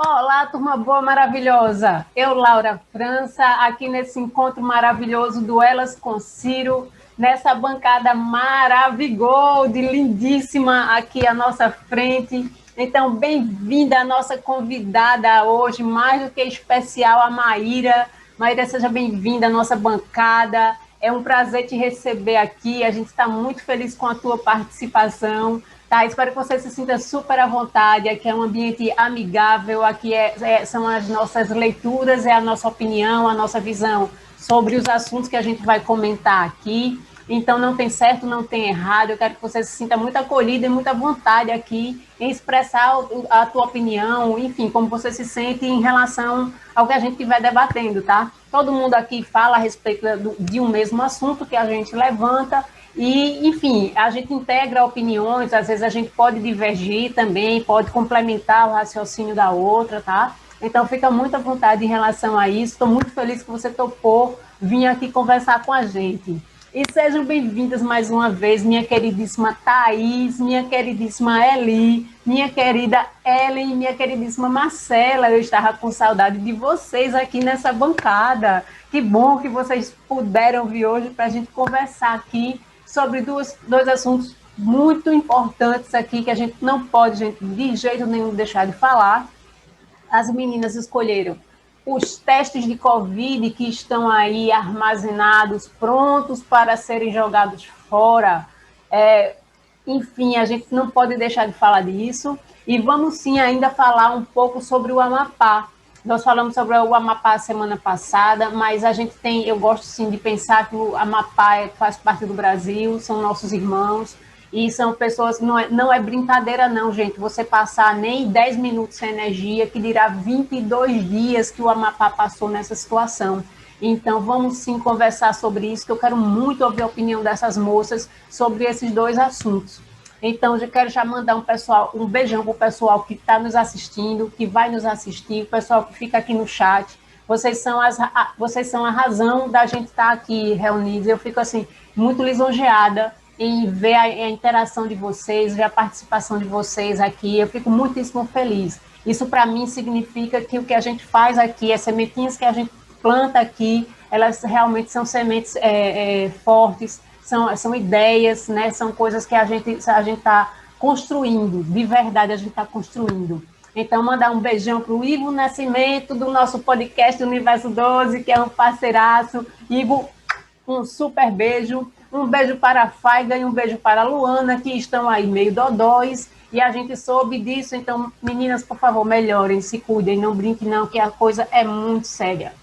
Olá, turma boa, maravilhosa. Eu, Laura França, aqui nesse encontro maravilhoso do Elas com Ciro, nessa bancada maravigold, lindíssima aqui à nossa frente. Então, bem-vinda a nossa convidada hoje, mais do que especial, a Maíra. Maíra, seja bem-vinda à nossa bancada. É um prazer te receber aqui. A gente está muito feliz com a tua participação. Tá, espero que você se sinta super à vontade. Aqui é um ambiente amigável, aqui são as nossas leituras, é a nossa opinião, a nossa visão sobre os assuntos que a gente vai comentar aqui. Então, não tem certo, não tem errado. Eu quero que você se sinta muito acolhida e muita vontade aqui em expressar a tua opinião, enfim, como você se sente em relação ao que a gente estiver debatendo, tá? Todo mundo aqui fala a respeito de um mesmo assunto que a gente levanta e, enfim, a gente integra opiniões, às vezes a gente pode divergir também, pode complementar o raciocínio da outra, tá? Então, fica muito à vontade em relação a isso. Estou muito feliz que você topou vir aqui conversar com a gente. E sejam bem-vindas mais uma vez, minha queridíssima Thaís, minha queridíssima Eli, minha querida Ellen, minha queridíssima Marcela. Eu estava com saudade de vocês aqui nessa bancada. Que bom que vocês puderam vir hoje para a gente conversar aqui sobre dois assuntos muito importantes aqui que a gente não pode, gente, de jeito nenhum deixar de falar. As meninas escolheram os testes de Covid que estão aí armazenados, prontos para serem jogados fora. Enfim, a gente não pode deixar de falar disso. E vamos sim ainda falar um pouco sobre o Amapá. Nós falamos sobre o Amapá semana passada, mas a gente tem, eu gosto sim de pensar que o Amapá faz parte do Brasil, são nossos irmãos, e são pessoas, não é brincadeira não, gente, você passar nem 10 minutos sem energia, que dirá 22 dias que o Amapá passou nessa situação. Então, vamos sim conversar sobre isso, que eu quero muito ouvir a opinião dessas moças sobre esses dois assuntos. Então, eu quero já mandar um beijão para o pessoal que está nos assistindo, que vai nos assistir, o pessoal que fica aqui no chat. Vocês são a razão da gente estar aqui reunidos. Eu fico assim muito lisonjeada em ver a interação de vocês, ver a participação de vocês aqui. Eu fico muitíssimo feliz. Isso, para mim, significa que o que a gente faz aqui, as sementinhas que a gente planta aqui, elas realmente são sementes fortes, são ideias, né? São coisas que a gente está construindo, de verdade a gente está construindo. Então, mandar um beijão para o Ivo Nascimento, do nosso podcast Universo 12, que é um parceiraço. Ivo, um super beijo. Um beijo para a Faiga e um beijo para a Luana, que estão aí meio dodóis, e a gente soube disso. Então, meninas, por favor, melhorem, se cuidem, não brinquem não, que a coisa é muito séria.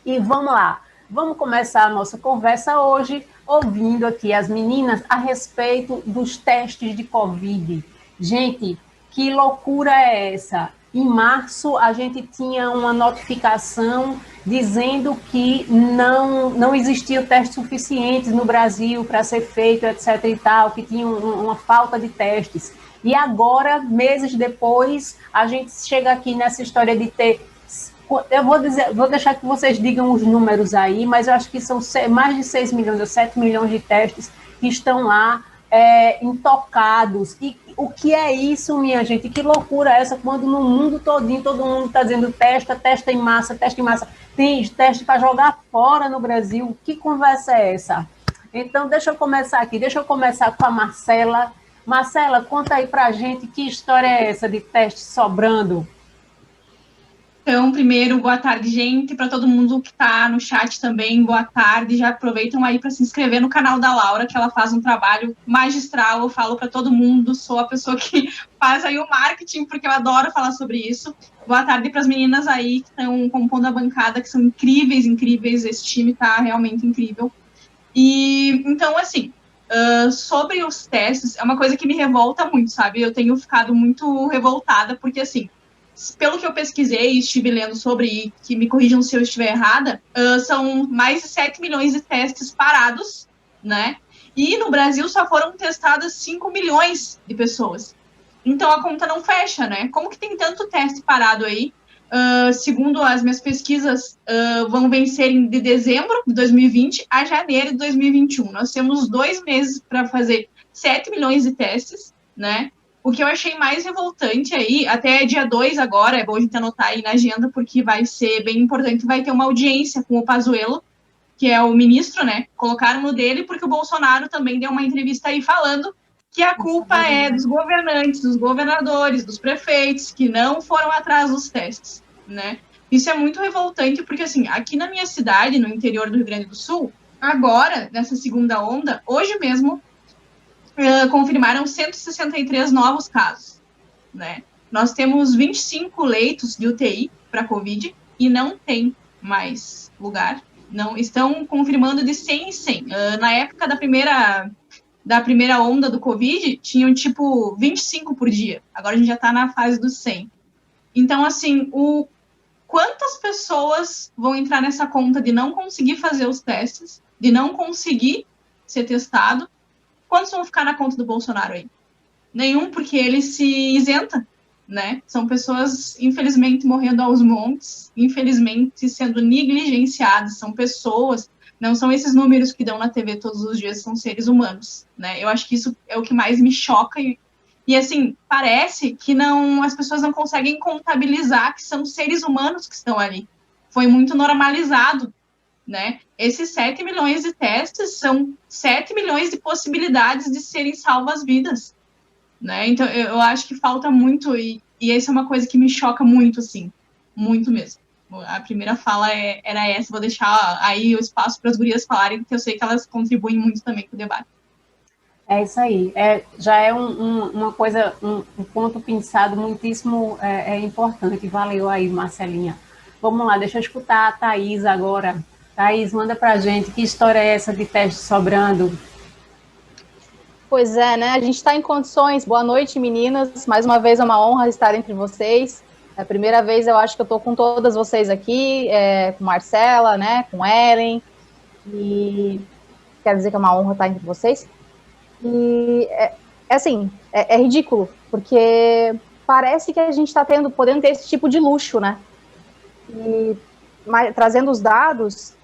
E vamos lá, vamos começar a nossa conversa hoje ouvindo aqui as meninas a respeito dos testes de Covid. Gente, que loucura é essa? Em março, a gente tinha uma notificação dizendo que não existiam testes suficientes no Brasil para ser feito, etc. e tal, que tinha uma falta de testes. E agora, meses depois, a gente chega aqui nessa história de ter... Eu vou deixar que vocês digam os números aí, mas eu acho que são mais de 6 milhões ou 7 milhões de testes que estão lá intocados. E o que é isso, minha gente? Que loucura é essa quando no mundo todinho todo mundo está dizendo testa em massa, testa em massa. Tem teste para jogar fora no Brasil. Que conversa é essa? Então, deixa eu começar aqui. Deixa eu começar com a Marcela. Marcela, conta aí para a gente que história é essa de teste sobrando. Então, primeiro, boa tarde, gente. Para todo mundo que está no chat também, boa tarde. Já aproveitam aí para se inscrever no canal da Laura, que ela faz um trabalho magistral. Eu falo para todo mundo, sou a pessoa que faz aí o marketing, porque eu adoro falar sobre isso. Boa tarde para as meninas aí que estão compondo a bancada, que são incríveis, incríveis. Esse time está realmente incrível. E, então, assim, sobre os testes, é uma coisa que me revolta muito, sabe? Eu tenho ficado muito revoltada, porque, assim, pelo que eu pesquisei e estive lendo sobre, que me corrijam se eu estiver errada, são mais de 7 milhões de testes parados, né? E no Brasil só foram testadas 5 milhões de pessoas. Então a conta não fecha, né? Como que tem tanto teste parado aí? Segundo as minhas pesquisas, vão vencer de dezembro de 2020 a janeiro de 2021. Nós temos 2 meses para fazer 7 milhões de testes, né? O que eu achei mais revoltante aí, até dia 2 agora, é bom a gente anotar aí na agenda, porque vai ser bem importante, vai ter uma audiência com o Pazuello, que é o ministro, né? Colocaram no dele, porque o Bolsonaro também deu uma entrevista aí falando que a culpa é dos governantes, dos governadores, dos prefeitos, que não foram atrás dos testes, né? Isso é muito revoltante, porque, assim, aqui na minha cidade, no interior do Rio Grande do Sul, agora, nessa segunda onda, hoje mesmo, confirmaram 163 novos casos, né? Nós temos 25 leitos de UTI para Covid e não tem mais lugar. Não estão confirmando de 100 em 100. Na época da primeira onda do Covid, tinham, tipo, 25 por dia. Agora a gente já está na fase dos 100. Então, assim, quantas pessoas vão entrar nessa conta de não conseguir fazer os testes, de não conseguir ser testado? Quantos vão ficar na conta do Bolsonaro aí? Nenhum, porque ele se isenta, né? São pessoas, infelizmente, morrendo aos montes, infelizmente, sendo negligenciadas. São pessoas, não são esses números que dão na TV todos os dias, são seres humanos, né? Eu acho que isso é o que mais me choca e assim, parece que as pessoas não conseguem contabilizar que são seres humanos que estão ali. Foi muito normalizado, né? Esses 7 milhões de testes são 7 milhões de possibilidades de serem salvas vidas, né? Então, eu acho que falta muito, e essa é uma coisa que me choca muito, assim, muito mesmo. A primeira fala era essa, vou deixar aí o espaço para as gurias falarem, porque eu sei que elas contribuem muito também com o debate. É isso aí. Já é uma coisa, um ponto pensado muitíssimo importante. Valeu aí, Marcelinha. Vamos lá, deixa eu escutar a Thaís agora. Thaís, manda pra gente, que história é essa de teste sobrando? Pois é, né? A gente está em condições. Boa noite, meninas. Mais uma vez é uma honra estar entre vocês. É a primeira vez, eu acho que eu estou com todas vocês aqui, com Marcela, né? Com Ellen. E quero dizer que é uma honra estar entre vocês. E assim, é ridículo, porque parece que a gente está podendo ter esse tipo de luxo, né? E trazendo os dados,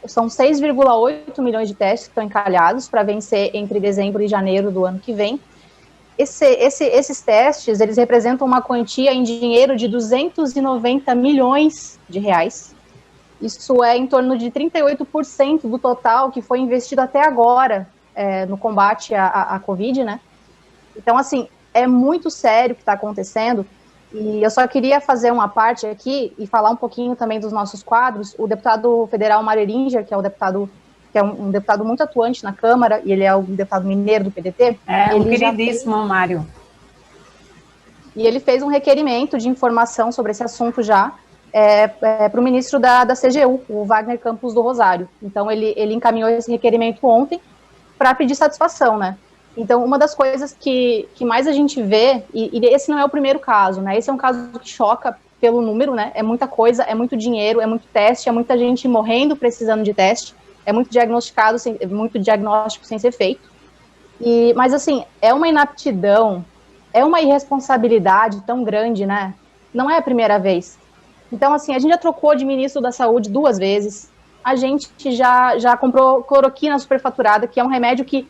são 6,8 milhões de testes que estão encalhados para vencer entre dezembro e janeiro do ano que vem. Esses testes, eles representam uma quantia em dinheiro de 290 milhões de reais. Isso é em torno de 38% do total que foi investido até agora no combate à Covid, né? Então, assim, é muito sério o que está acontecendo. E eu só queria fazer uma parte aqui e falar um pouquinho também dos nossos quadros. O deputado federal Mário Eringer, que é um deputado muito atuante na Câmara, e ele é o deputado mineiro do PDT. Um queridíssimo, Mário. E ele fez um requerimento de informação sobre esse assunto já para o ministro da CGU, o Wagner Campos do Rosário. Então, ele encaminhou esse requerimento ontem para pedir satisfação, né? Então, uma das coisas que mais a gente vê, e esse não é o primeiro caso, né? Esse é um caso que choca pelo número, né? É muita coisa, é muito dinheiro, é muito teste, é muita gente morrendo precisando de teste, é muito diagnóstico sem ser feito. Mas, assim, é uma inaptidão, é uma irresponsabilidade tão grande, né? Não é a primeira vez. Então, assim, a gente já trocou de ministro da Saúde 2 vezes, a gente já comprou cloroquina superfaturada, que é um remédio que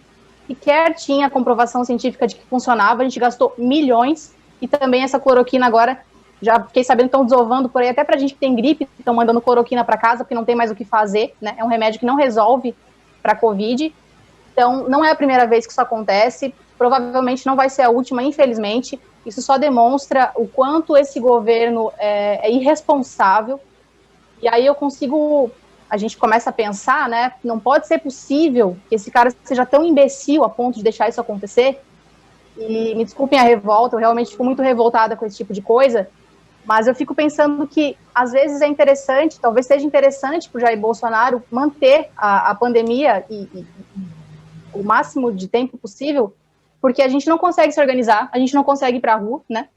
sequer tinha comprovação científica de que funcionava, a gente gastou milhões, e também essa cloroquina agora, já fiquei sabendo que estão desovando por aí, até pra gente que tem gripe, estão mandando cloroquina para casa, porque não tem mais o que fazer, né? É um remédio que não resolve para Covid, então não é a primeira vez que isso acontece, provavelmente não vai ser a última, infelizmente. Isso só demonstra o quanto esse governo é irresponsável, e aí a gente começa a pensar, né, não pode ser possível que esse cara seja tão imbecil a ponto de deixar isso acontecer. E me desculpem a revolta, eu realmente fico muito revoltada com esse tipo de coisa, mas eu fico pensando que, às vezes, é interessante, talvez seja interessante para o Jair Bolsonaro manter a pandemia o máximo de tempo possível, porque a gente não consegue se organizar, a gente não consegue ir para a rua, né?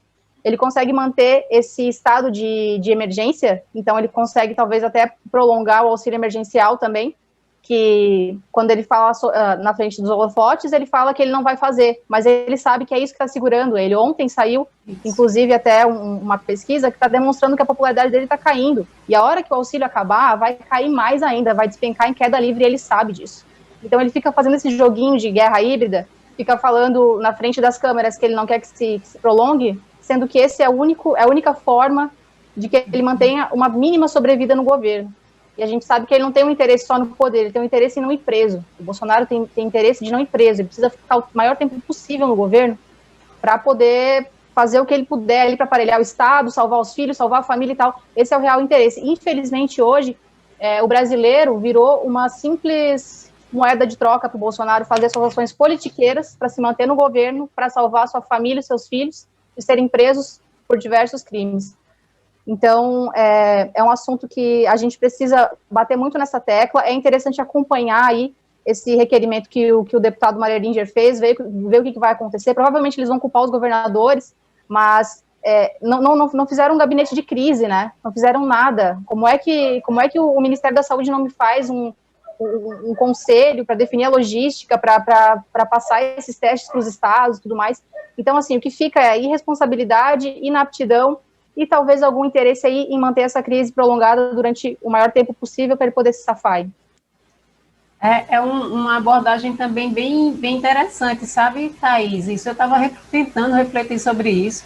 Ele consegue manter esse estado de emergência, então ele consegue talvez até prolongar o auxílio emergencial também, que quando ele fala na frente dos holofotes, ele fala que ele não vai fazer, mas ele sabe que é isso que está segurando ele. Ontem saiu, inclusive, até uma pesquisa que está demonstrando que a popularidade dele está caindo, e a hora que o auxílio acabar, vai cair mais ainda, vai despencar em queda livre, e ele sabe disso. Então ele fica fazendo esse joguinho de guerra híbrida, fica falando na frente das câmeras que ele não quer que se prolongue, sendo que esse é a única forma de que ele mantenha uma mínima sobrevida no governo. E a gente sabe que ele não tem um interesse só no poder, ele tem um interesse em não ir preso. O Bolsonaro tem interesse de não ir preso, ele precisa ficar o maior tempo possível no governo para poder fazer o que ele puder ali para aparelhar o Estado, salvar os filhos, salvar a família e tal. Esse é o real interesse. Infelizmente, hoje, o brasileiro virou uma simples moeda de troca para o Bolsonaro fazer suas ações politiqueiras para se manter no governo, para salvar sua família e seus filhos de serem presos por diversos crimes. Então, é um assunto que a gente precisa bater muito nessa tecla. É interessante acompanhar aí esse requerimento que o deputado Mário Eringer fez, ver o que vai acontecer. Provavelmente eles vão culpar os governadores, mas não fizeram um gabinete de crise, né? Não fizeram nada. Como é que o Ministério da Saúde não me faz um conselho para definir a logística, para passar esses testes para os estados e tudo mais? Então, assim, o que fica é irresponsabilidade, inaptidão e talvez algum interesse aí em manter essa crise prolongada durante o maior tempo possível para ele poder se safar. Uma abordagem também bem interessante, sabe, Thaís? Isso eu estava tentando refletir sobre isso.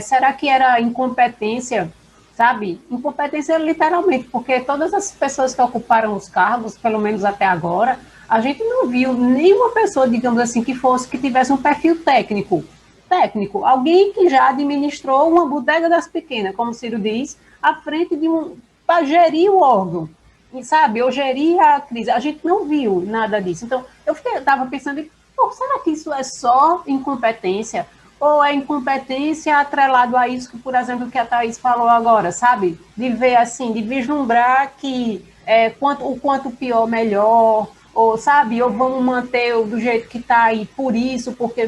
Será que era incompetência, sabe? Incompetência literalmente, porque todas as pessoas que ocuparam os cargos, pelo menos até agora, a gente não viu nenhuma pessoa, digamos assim, que tivesse um perfil técnico, alguém que já administrou uma bodega das pequenas, como o Ciro diz, à frente para gerir o órgão. E, sabe, eu gerir a crise, a gente não viu nada disso. Então, eu estava pensando, será que isso é só incompetência? Ou é incompetência atrelado a isso, por exemplo, que a Thaís falou agora, sabe? De ver assim, de vislumbrar que o quanto pior, melhor, ou, sabe, ou vamos manter do jeito que está aí, por isso, porque,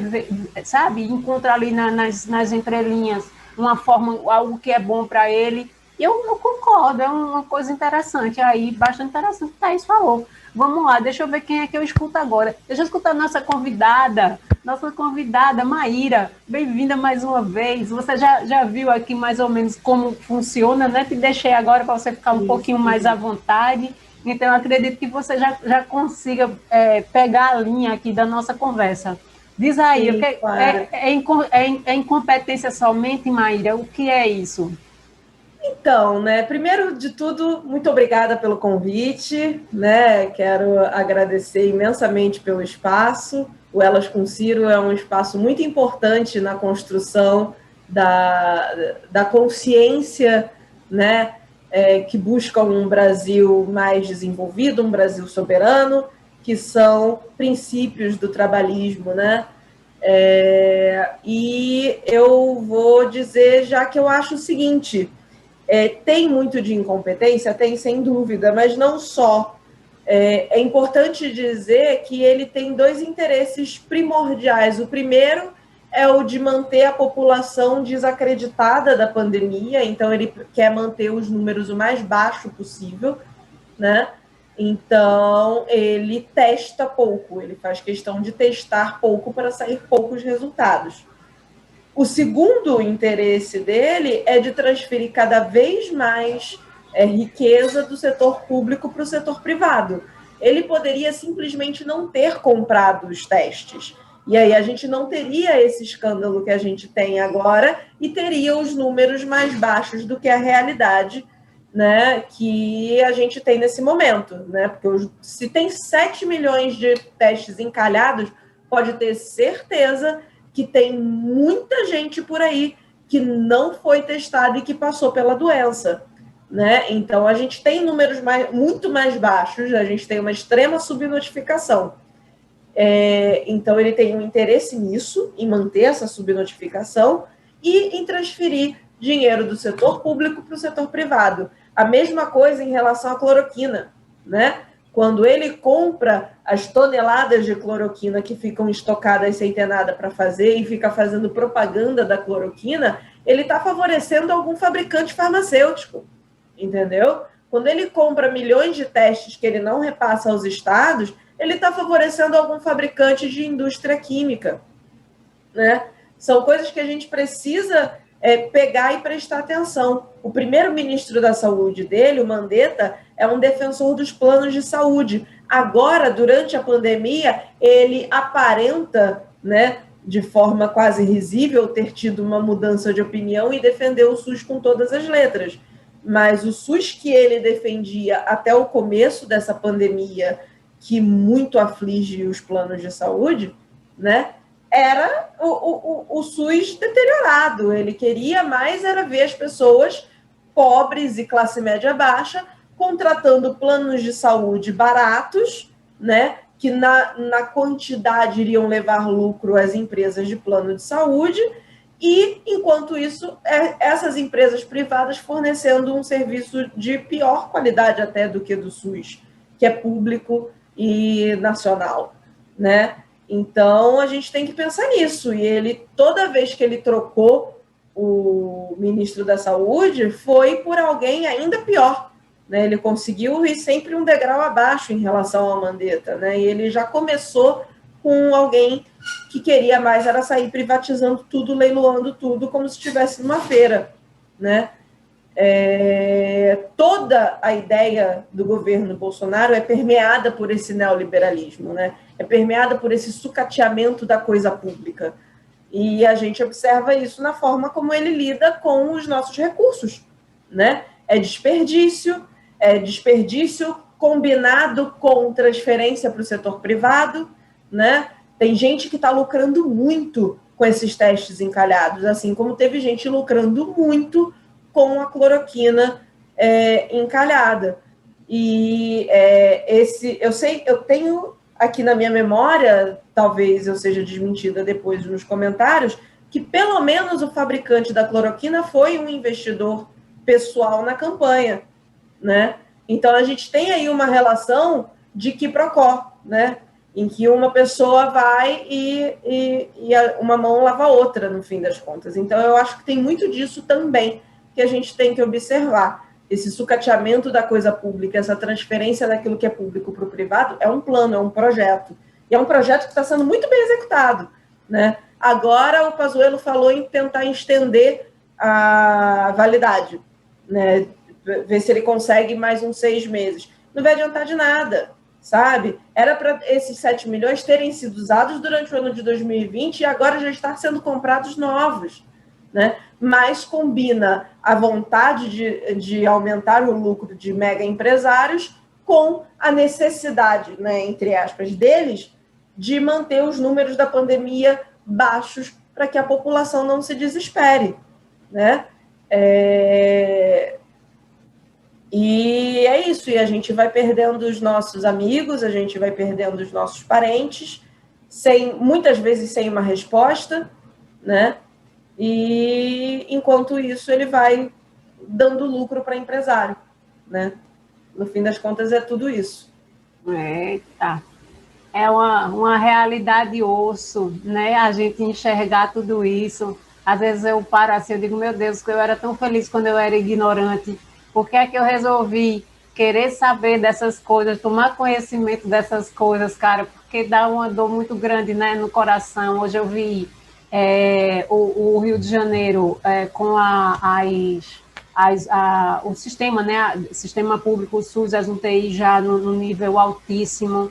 sabe, encontra ali nas entrelinhas uma forma, algo que é bom para ele. Eu concordo, é uma coisa interessante aí, bastante interessante que a Thaís falou. Vamos lá, deixa eu ver quem é que eu escuto agora. Deixa eu escutar nossa convidada Maíra. Bem-vinda mais uma vez. Você já viu aqui mais ou menos como funciona, né? Te deixei agora para você ficar um pouquinho mais à vontade. Então, eu acredito que você já consiga pegar a linha aqui da nossa conversa. Diz aí, Sim, claro. é incompetência somente, Maíra? O que é isso? Então, né, primeiro de tudo, muito obrigada pelo convite, né, quero agradecer imensamente pelo espaço. O Elas com Ciro é um espaço muito importante na construção da consciência, né, que busca um Brasil mais desenvolvido, um Brasil soberano, que são princípios do trabalhismo, né? E eu vou dizer já que eu acho o seguinte: tem muito de incompetência? Tem, sem dúvida, mas não só. É importante dizer que ele tem dois interesses primordiais. O primeiro é o de manter a população desacreditada da pandemia, então ele quer manter os números o mais baixo possível, né? Então, ele testa pouco, ele faz questão de testar pouco para sair poucos resultados. O segundo interesse dele é de transferir cada vez mais riqueza do setor público para o setor privado. Ele poderia simplesmente não ter comprado os testes. E aí a gente não teria esse escândalo que a gente tem agora e teria os números mais baixos do que a realidade, né, que a gente tem nesse momento, né? Porque se tem 7 milhões de testes encalhados, pode ter certeza que tem muita gente por aí que não foi testada e que passou pela doença, né? Então, a gente tem números muito mais baixos, a gente tem uma extrema subnotificação. Então, ele tem um interesse nisso, em manter essa subnotificação e em transferir dinheiro do setor público para o setor privado. A mesma coisa em relação à cloroquina, né? Quando ele compra as toneladas de cloroquina que ficam estocadas sem ter nada para fazer e fica fazendo propaganda da cloroquina, ele está favorecendo algum fabricante farmacêutico, entendeu? Quando ele compra milhões de testes que ele não repassa aos estados, ele está favorecendo algum fabricante de indústria química, né? São coisas que a gente precisa pegar e prestar atenção. O primeiro ministro da saúde dele, o Mandetta, é um defensor dos planos de saúde. Agora, durante a pandemia, ele aparenta, né, de forma quase risível, ter tido uma mudança de opinião e defendeu o SUS com todas as letras. Mas o SUS que ele defendia até o começo dessa pandemia, que muito aflige os planos de saúde, né, era o SUS deteriorado. Ele queria mais era ver as pessoas pobres e classe média baixa contratando planos de saúde baratos, né, que na quantidade iriam levar lucro às empresas de plano de saúde, e, enquanto isso, essas empresas privadas fornecendo um serviço de pior qualidade até do que do SUS, que é público e nacional, né? Então, a gente tem que pensar nisso. E ele, toda vez que ele trocou o ministro da Saúde, foi por alguém ainda pior, né? Ele conseguiu ir sempre um degrau abaixo em relação ao Mandetta, né? E ele já começou com alguém que queria mais era sair privatizando tudo, leiloando tudo, como se estivesse numa feira, né? Toda a ideia do governo Bolsonaro é permeada por esse neoliberalismo, né? É permeada por esse sucateamento da coisa pública. E a gente observa isso na forma como ele lida com os nossos recursos, né? É desperdício combinado com transferência para o setor privado, né? Tem gente que está lucrando muito com esses testes encalhados, assim como teve gente lucrando muito com a cloroquina encalhada. E eu tenho aqui na minha memória, talvez eu seja desmentida depois nos comentários, que pelo menos o fabricante da cloroquina foi um investidor pessoal na campanha, né? Então a gente tem aí uma relação de quiprocó, né? Em que uma pessoa vai e uma mão lava a outra, no fim das contas. Então eu acho que tem muito disso também que a gente tem que observar. Esse sucateamento da coisa pública, essa transferência daquilo que é público para o privado, é um plano, é um projeto. E é um projeto que está sendo muito bem executado, né? Agora o Pazuello falou em tentar estender a validade, né? Ver se ele consegue mais uns 6 meses. Não vai adiantar de nada, sabe? Era para esses 7 milhões terem sido usados durante o ano de 2020 e agora já estão sendo comprados novos, né? Mas combina a vontade de aumentar o lucro de mega empresários com a necessidade, né, entre aspas, deles de manter os números da pandemia baixos para que a população não se desespere, né? E é isso, e a gente vai perdendo os nossos amigos, a gente vai perdendo os nossos parentes, muitas vezes sem uma resposta, né? E, enquanto isso, ele vai dando lucro para empresário, né? No fim das contas, é tudo isso. Eita, é uma realidade osso, né? A gente enxergar tudo isso. Às vezes eu paro assim, eu digo, meu Deus, que eu era tão feliz quando eu era ignorante. Por que é que eu resolvi querer saber dessas coisas, tomar conhecimento dessas coisas, cara? Porque dá uma dor muito grande, né, no coração. Hoje eu vi o Rio de Janeiro com o sistema, né, sistema público, o SUS, as UTI já no nível altíssimo,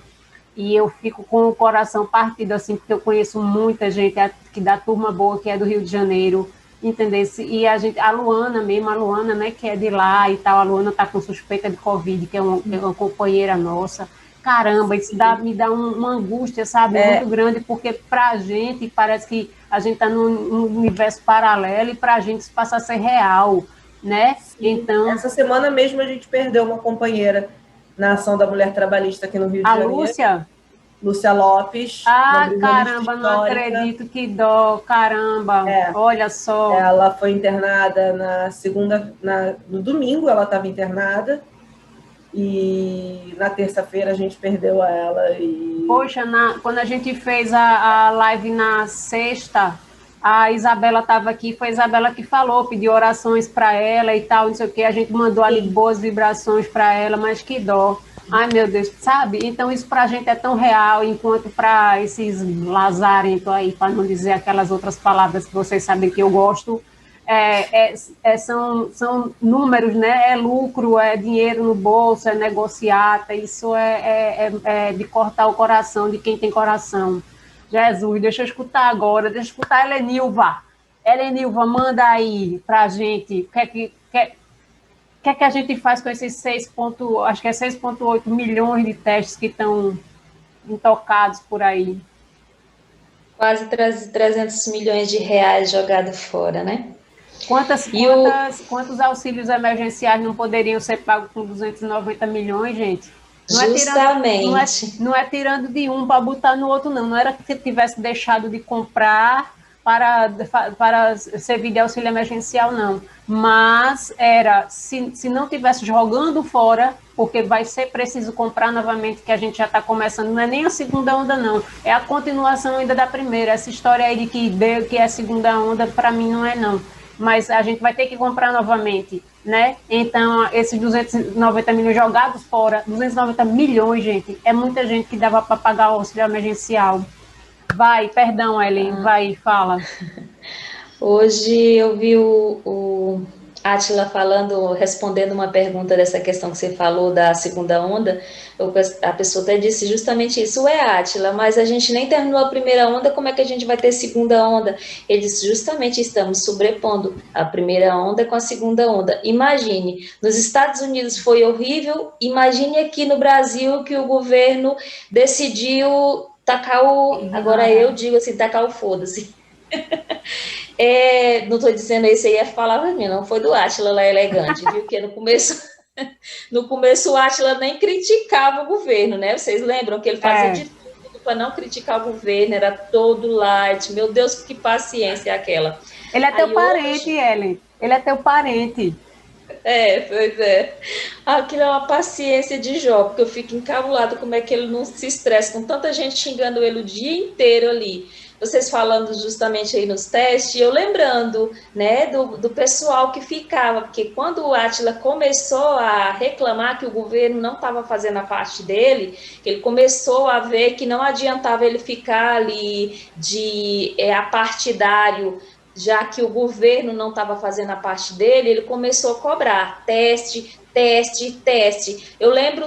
e eu fico com o coração partido, assim, porque eu conheço muita gente que da turma boa, que é do Rio de Janeiro, entendesse? E a Luana mesmo, né, que é de lá e tal, a Luana está com suspeita de Covid, que é uma companheira nossa. Caramba, isso me dá uma angústia, sabe, muito grande, porque para a gente parece que a gente está num universo paralelo e para a gente isso passa a ser real, né? Sim. Então, essa semana mesmo a gente perdeu uma companheira na ação da mulher trabalhista aqui no Rio de Janeiro. Lúcia Lopes. Ah, caramba, não acredito, que dó, caramba, olha só. Ela foi internada no domingo ela estava internada, e na terça-feira a gente perdeu ela. Poxa, quando a gente fez a live na sexta, a Isabela estava aqui, foi a Isabela que falou, pediu orações para ela e tal, não sei o que, a gente mandou ali boas vibrações para ela, mas que dó. Ai, meu Deus, sabe? Então isso para a gente é tão real, enquanto para esses lazarentos aí, para não dizer aquelas outras palavras que vocês sabem que eu gosto, são números, né? É lucro, é dinheiro no bolso, é negociata, isso é de cortar o coração de quem tem coração. Jesus, deixa eu escutar agora, deixa eu escutar a Helenilva. Helenilva, manda aí pra gente o que é que a gente faz com esses 6,8 milhões de testes que estão intocados por aí? Quase 300 milhões de reais jogados fora, né? Quantos auxílios emergenciais não poderiam ser pagos com 290 milhões, gente? Justamente. Não é tirando de um para botar no outro, não. Não era que tivesse deixado de comprar para servir de auxílio emergencial, não. Mas se não tivesse jogando fora, porque vai ser preciso comprar novamente, que a gente já está começando, não é nem a segunda onda, não. É a continuação ainda da primeira. Essa história aí de que é a segunda onda, para mim, não é, não. Mas a gente vai ter que comprar novamente, né? Então, esses 290 milhões jogados fora, 290 milhões, gente, é muita gente que dava para pagar o auxílio emergencial. Vai, perdão, Ellen, vai, fala. Hoje eu vi o Átila respondendo uma pergunta dessa questão que você falou da segunda onda, a pessoa até disse justamente isso, Átila, mas a gente nem terminou a primeira onda, como é que a gente vai ter segunda onda? Ele disse, justamente estamos sobrepondo a primeira onda com a segunda onda. Imagine, nos Estados Unidos foi horrível, imagine aqui no Brasil que o governo decidiu tacar agora eu digo assim, tacar o foda-se. Não estou dizendo isso aí, é palavra minha, não foi do Átila lá elegante, viu? Porque no começo o Átila nem criticava o governo, né? Vocês lembram que ele fazia de tudo para não criticar o governo, era todo light, meu Deus, que paciência é aquela. Ele é teu parente, Ellen, ele é teu parente. Pois é. Aquilo é uma paciência de Jó, porque eu fico encabulada como é que ele não se estressa com tanta gente xingando ele o dia inteiro ali. Vocês falando justamente aí nos testes, eu lembrando, né, do pessoal que ficava, porque quando o Átila começou a reclamar que o governo não estava fazendo a parte dele, ele começou a ver que não adiantava ele ficar ali de apartidário, já que o governo não estava fazendo a parte dele, ele começou a cobrar teste. Eu lembro,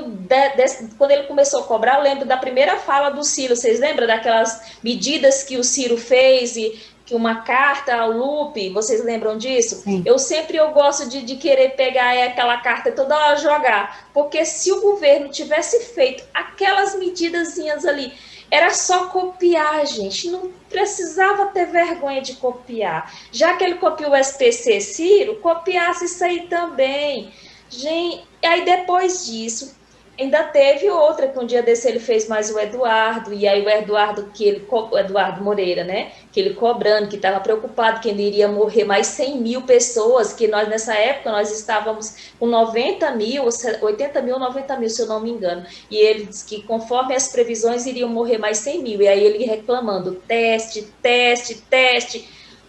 quando ele começou a cobrar, eu lembro da primeira fala do Ciro, vocês lembram daquelas medidas que o Ciro fez e que uma carta ao Lupe, vocês lembram disso? Sim. Eu gosto de querer pegar aquela carta e toda hora jogar, porque se o governo tivesse feito aquelas medidazinhas ali, era só copiar, gente, não precisava ter vergonha de copiar. Já que ele copiou o SPC Ciro, copiasse isso aí também. Gente, aí depois disso, ainda teve outra, que um dia desse ele fez mais o Eduardo, e aí o Eduardo Moreira, né, que ele cobrando, que estava preocupado que ele iria morrer mais 100 mil pessoas, que nós nessa época, nós estávamos com 90 mil, 80 mil, 90 mil, se eu não me engano, e ele disse que conforme as previsões iriam morrer mais 100 mil, e aí ele reclamando, teste,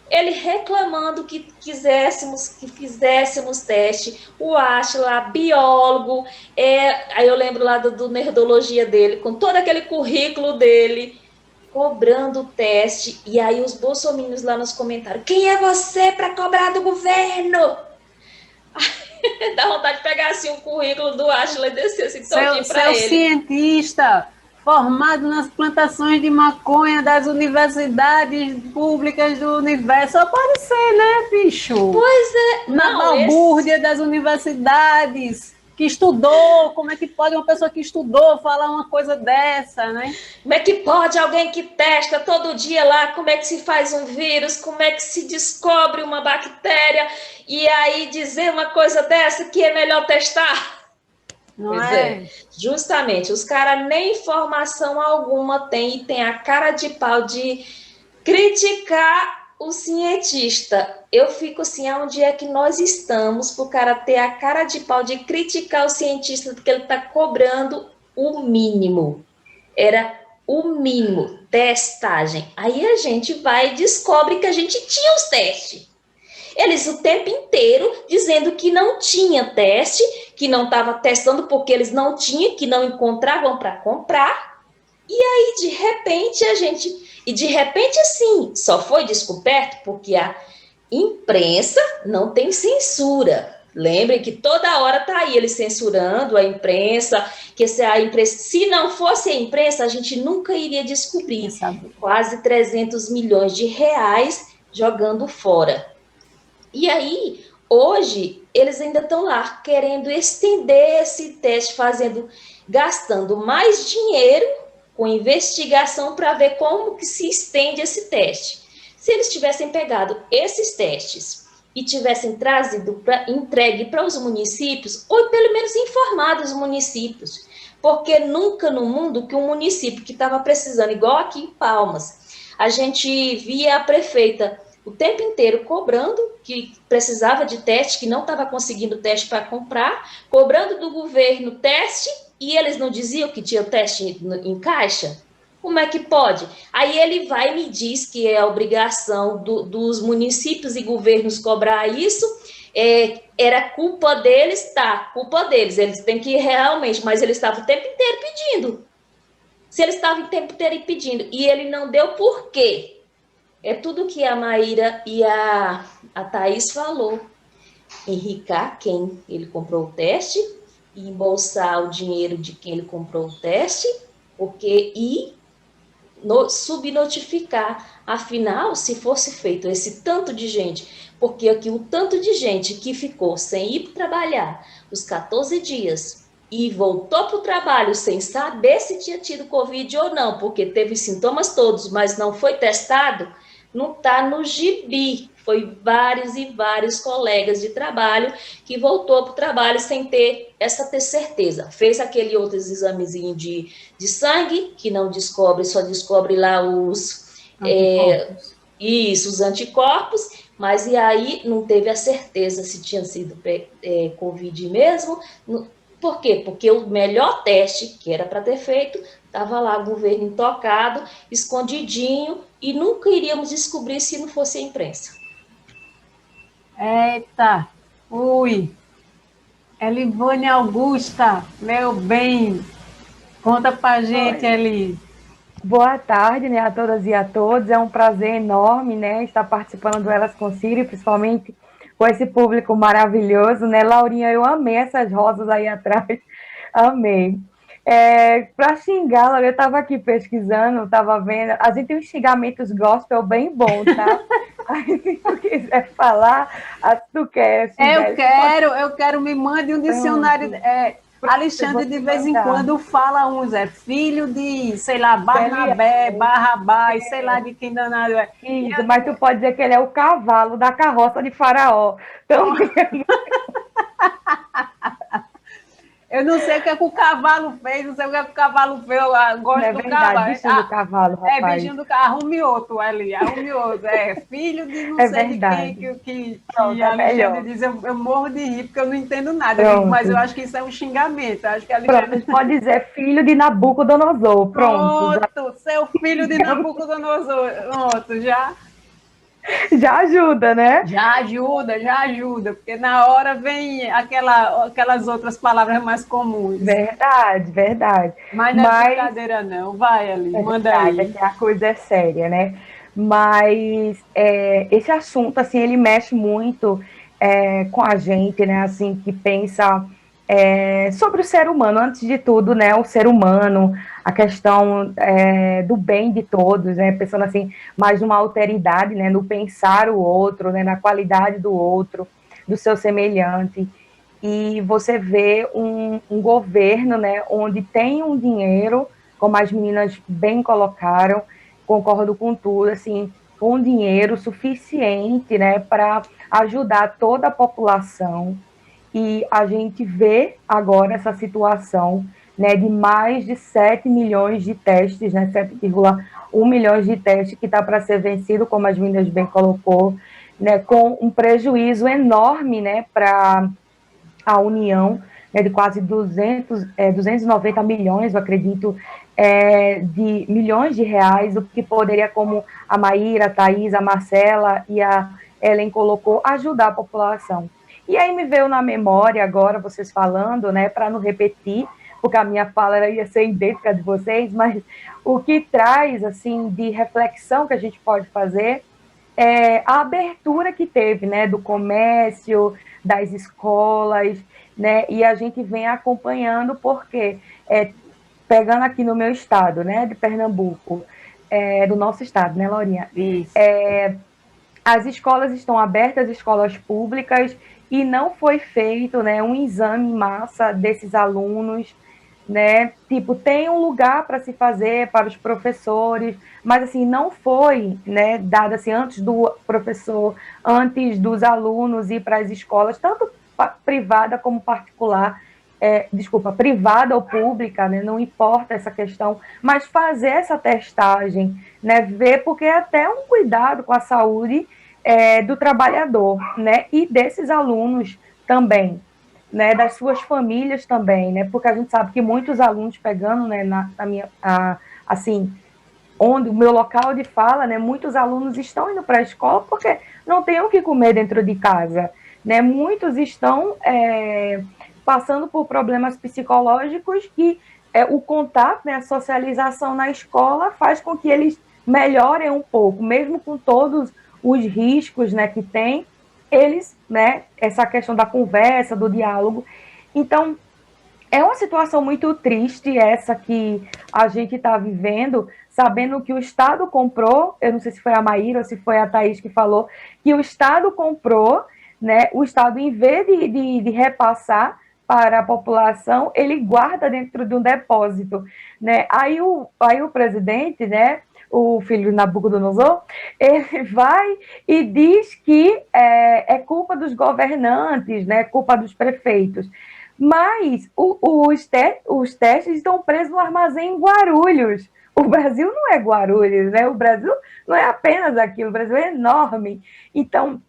ele reclamando que fizéssemos teste, o Átila, biólogo, aí eu lembro lá do Nerdologia dele, com todo aquele currículo dele, cobrando o teste, e aí os bolsominions lá nos comentários, quem é você para cobrar do governo? Dá vontade de pegar assim um currículo do Átila e descer assim todinho para ele. Seu cientista, formado nas plantações de maconha das universidades públicas do universo. Só pode ser, né, bicho? Pois é. Na balbúrdia das universidades, que estudou. Como é que pode uma pessoa que estudou falar uma coisa dessa, né? Como é que pode alguém que testa todo dia lá como é que se faz um vírus, como é que se descobre uma bactéria, e aí dizer uma coisa dessa que é melhor testar? Não é? Justamente, os caras nem informação alguma têm e tem a cara de pau de criticar o cientista. Eu fico assim, aonde é que nós estamos para o cara ter a cara de pau de criticar o cientista porque ele está cobrando o mínimo. Era o mínimo, testagem. Aí a gente vai e descobre que a gente tinha os testes. Eles o tempo inteiro dizendo que não tinha teste, que não estava testando porque eles não tinham, que não encontravam para comprar. E aí, de repente, assim, só foi descoberto porque imprensa não tem censura. Lembrem que toda hora está aí ele censurando a imprensa, que se a imprensa, se não fosse a imprensa, a gente nunca iria descobrir. Quase 300 milhões de reais jogando fora. E aí, hoje, eles ainda estão lá querendo estender esse teste, gastando mais dinheiro com investigação para ver como que se estende esse teste. Se eles tivessem pegado esses testes e tivessem entregue para os municípios, ou pelo menos informado os municípios, porque nunca no mundo que um município que estava precisando, igual aqui em Palmas, a gente via a prefeita o tempo inteiro cobrando que precisava de teste, que não estava conseguindo teste para comprar, cobrando do governo teste, e eles não diziam que tinha teste em caixa? Como é que pode? Aí ele vai e me diz que é a obrigação dos municípios e governos cobrar isso, era culpa deles, tá, culpa deles, eles têm que realmente, mas eles estavam o tempo inteiro pedindo. Se eles estavam o tempo inteiro pedindo, e ele não deu por quê? É tudo que a Maíra e a Thaís falou. Enricar quem ele comprou o teste, e embolsar o dinheiro de quem ele comprou o teste, subnotificar. Afinal, se fosse feito esse tanto de gente, porque aqui o tanto de gente que ficou sem ir trabalhar os 14 dias e voltou para o trabalho sem saber se tinha tido Covid ou não, porque teve sintomas todos, mas não foi testado, não está no gibi. Foi vários e vários colegas de trabalho que voltou para o trabalho sem ter certeza. Fez aquele outro examezinho de sangue, que não descobre, só descobre lá os anticorpos, mas e aí não teve a certeza se tinha sido Covid mesmo. Por quê? Porque o melhor teste que era para ter feito estava lá, o governo intocado, escondidinho, e nunca iríamos descobrir se não fosse a imprensa. Eita, ui, Elivânia Augusta, meu bem, conta pra gente, Eli. Boa tarde, né, a todas e a todos, é um prazer enorme, né, estar participando do Elas com Ciro, principalmente com esse público maravilhoso, né, Laurinha, eu amei essas rosas aí atrás, amei. Para xingá-la, eu estava aqui pesquisando, estava vendo, a gente tem uns xingamentos gospel bem bons, tá? Aí, se tu quiser falar, se tu quer xingar... Eu quero, me mande um dicionário. Alexandre, de vez em quando, fala uns, filho de, sei lá, Barnabé, Barrabás, sei lá de quem danado é. Isso, mas tu pode dizer que ele é o cavalo da carroça de Faraó. Então... Eu não sei o que é que o cavalo fez, não sei o que é que o cavalo fez, eu gosto do cavalo. Bichinho do cavalo, rapaz. Bichinho do cavalo, arrume outro, ali, arrume outro. Filho de não sei de quem que Alexandre diz, eu morro de rir, porque eu não entendo nada, mas eu acho que isso é um xingamento. Acho que Alexandre... pode dizer filho de Nabucodonosor, pronto. Seu filho de Nabucodonosor, pronto, já... Já ajuda, né? Já ajuda, porque na hora vem aquelas outras palavras mais comuns. Verdade. Mas não é brincadeira não, vai ali, manda aí. É que a coisa é séria, né? Mas esse assunto, assim, ele mexe muito com a gente, né? Assim, que pensa sobre o ser humano, antes de tudo, né? O ser humano, a questão do bem de todos, né? Pensando assim, mais numa alteridade, né? No pensar o outro, né? Na qualidade do outro, do seu semelhante. E você vê um governo, né? Onde tem um dinheiro, como as meninas bem colocaram, concordo com tudo, assim, um dinheiro suficiente, né? Para ajudar toda a população. E a gente vê agora essa situação, né, de mais de 7 milhões de testes, né, 7,1 milhões de testes que está para ser vencido, como as meninas bem colocou, né, com um prejuízo enorme, né, para a União, né, de quase 290 milhões, eu acredito, de milhões de reais, o que poderia, como a Maíra, a Thaís, a Marcela e a Ellen colocou, ajudar a população. E aí me veio na memória agora, vocês falando, né, para não repetir, porque a minha fala ia ser idêntica de vocês, mas o que traz, assim, de reflexão que a gente pode fazer a abertura que teve, né, do comércio, das escolas, né, e a gente vem acompanhando porque, pegando aqui no meu estado, né, de Pernambuco, do nosso estado, né, Laurinha? Isso. As escolas estão abertas, as escolas públicas, e não foi feito, né, um exame em massa desses alunos, né? Tipo, tem um lugar para se fazer para os professores, mas assim não foi, né, dado assim antes do professor, antes dos alunos ir para as escolas, tanto privada como particular, privada ou pública, né, não importa essa questão, mas fazer essa testagem, né, ver, porque é até um cuidado com a saúde do trabalhador, né, e desses alunos também, né, das suas famílias também, né, porque a gente sabe que muitos alunos pegando, né, na minha, assim, onde o meu local de fala, né, muitos alunos estão indo para a escola porque não tem o que comer dentro de casa, né, muitos estão passando por problemas psicológicos que o contato, né, a socialização na escola faz com que eles melhorem um pouco, mesmo com todos os riscos, né, que tem, eles, né, essa questão da conversa, do diálogo. Então, é uma situação muito triste essa que a gente está vivendo, sabendo que o Estado comprou, eu não sei se foi a Maíra ou se foi a Thaís que falou, que o Estado comprou, né, o Estado, em vez de repassar para a população, ele guarda dentro de um depósito, né? Aí o presidente, né, o filho de Nabucodonosor, ele vai e diz que é culpa dos governantes, né, culpa dos prefeitos. Mas os testes estão presos no armazém em Guarulhos. O Brasil não é Guarulhos, né? O Brasil não é apenas aquilo, o Brasil é enorme. Então,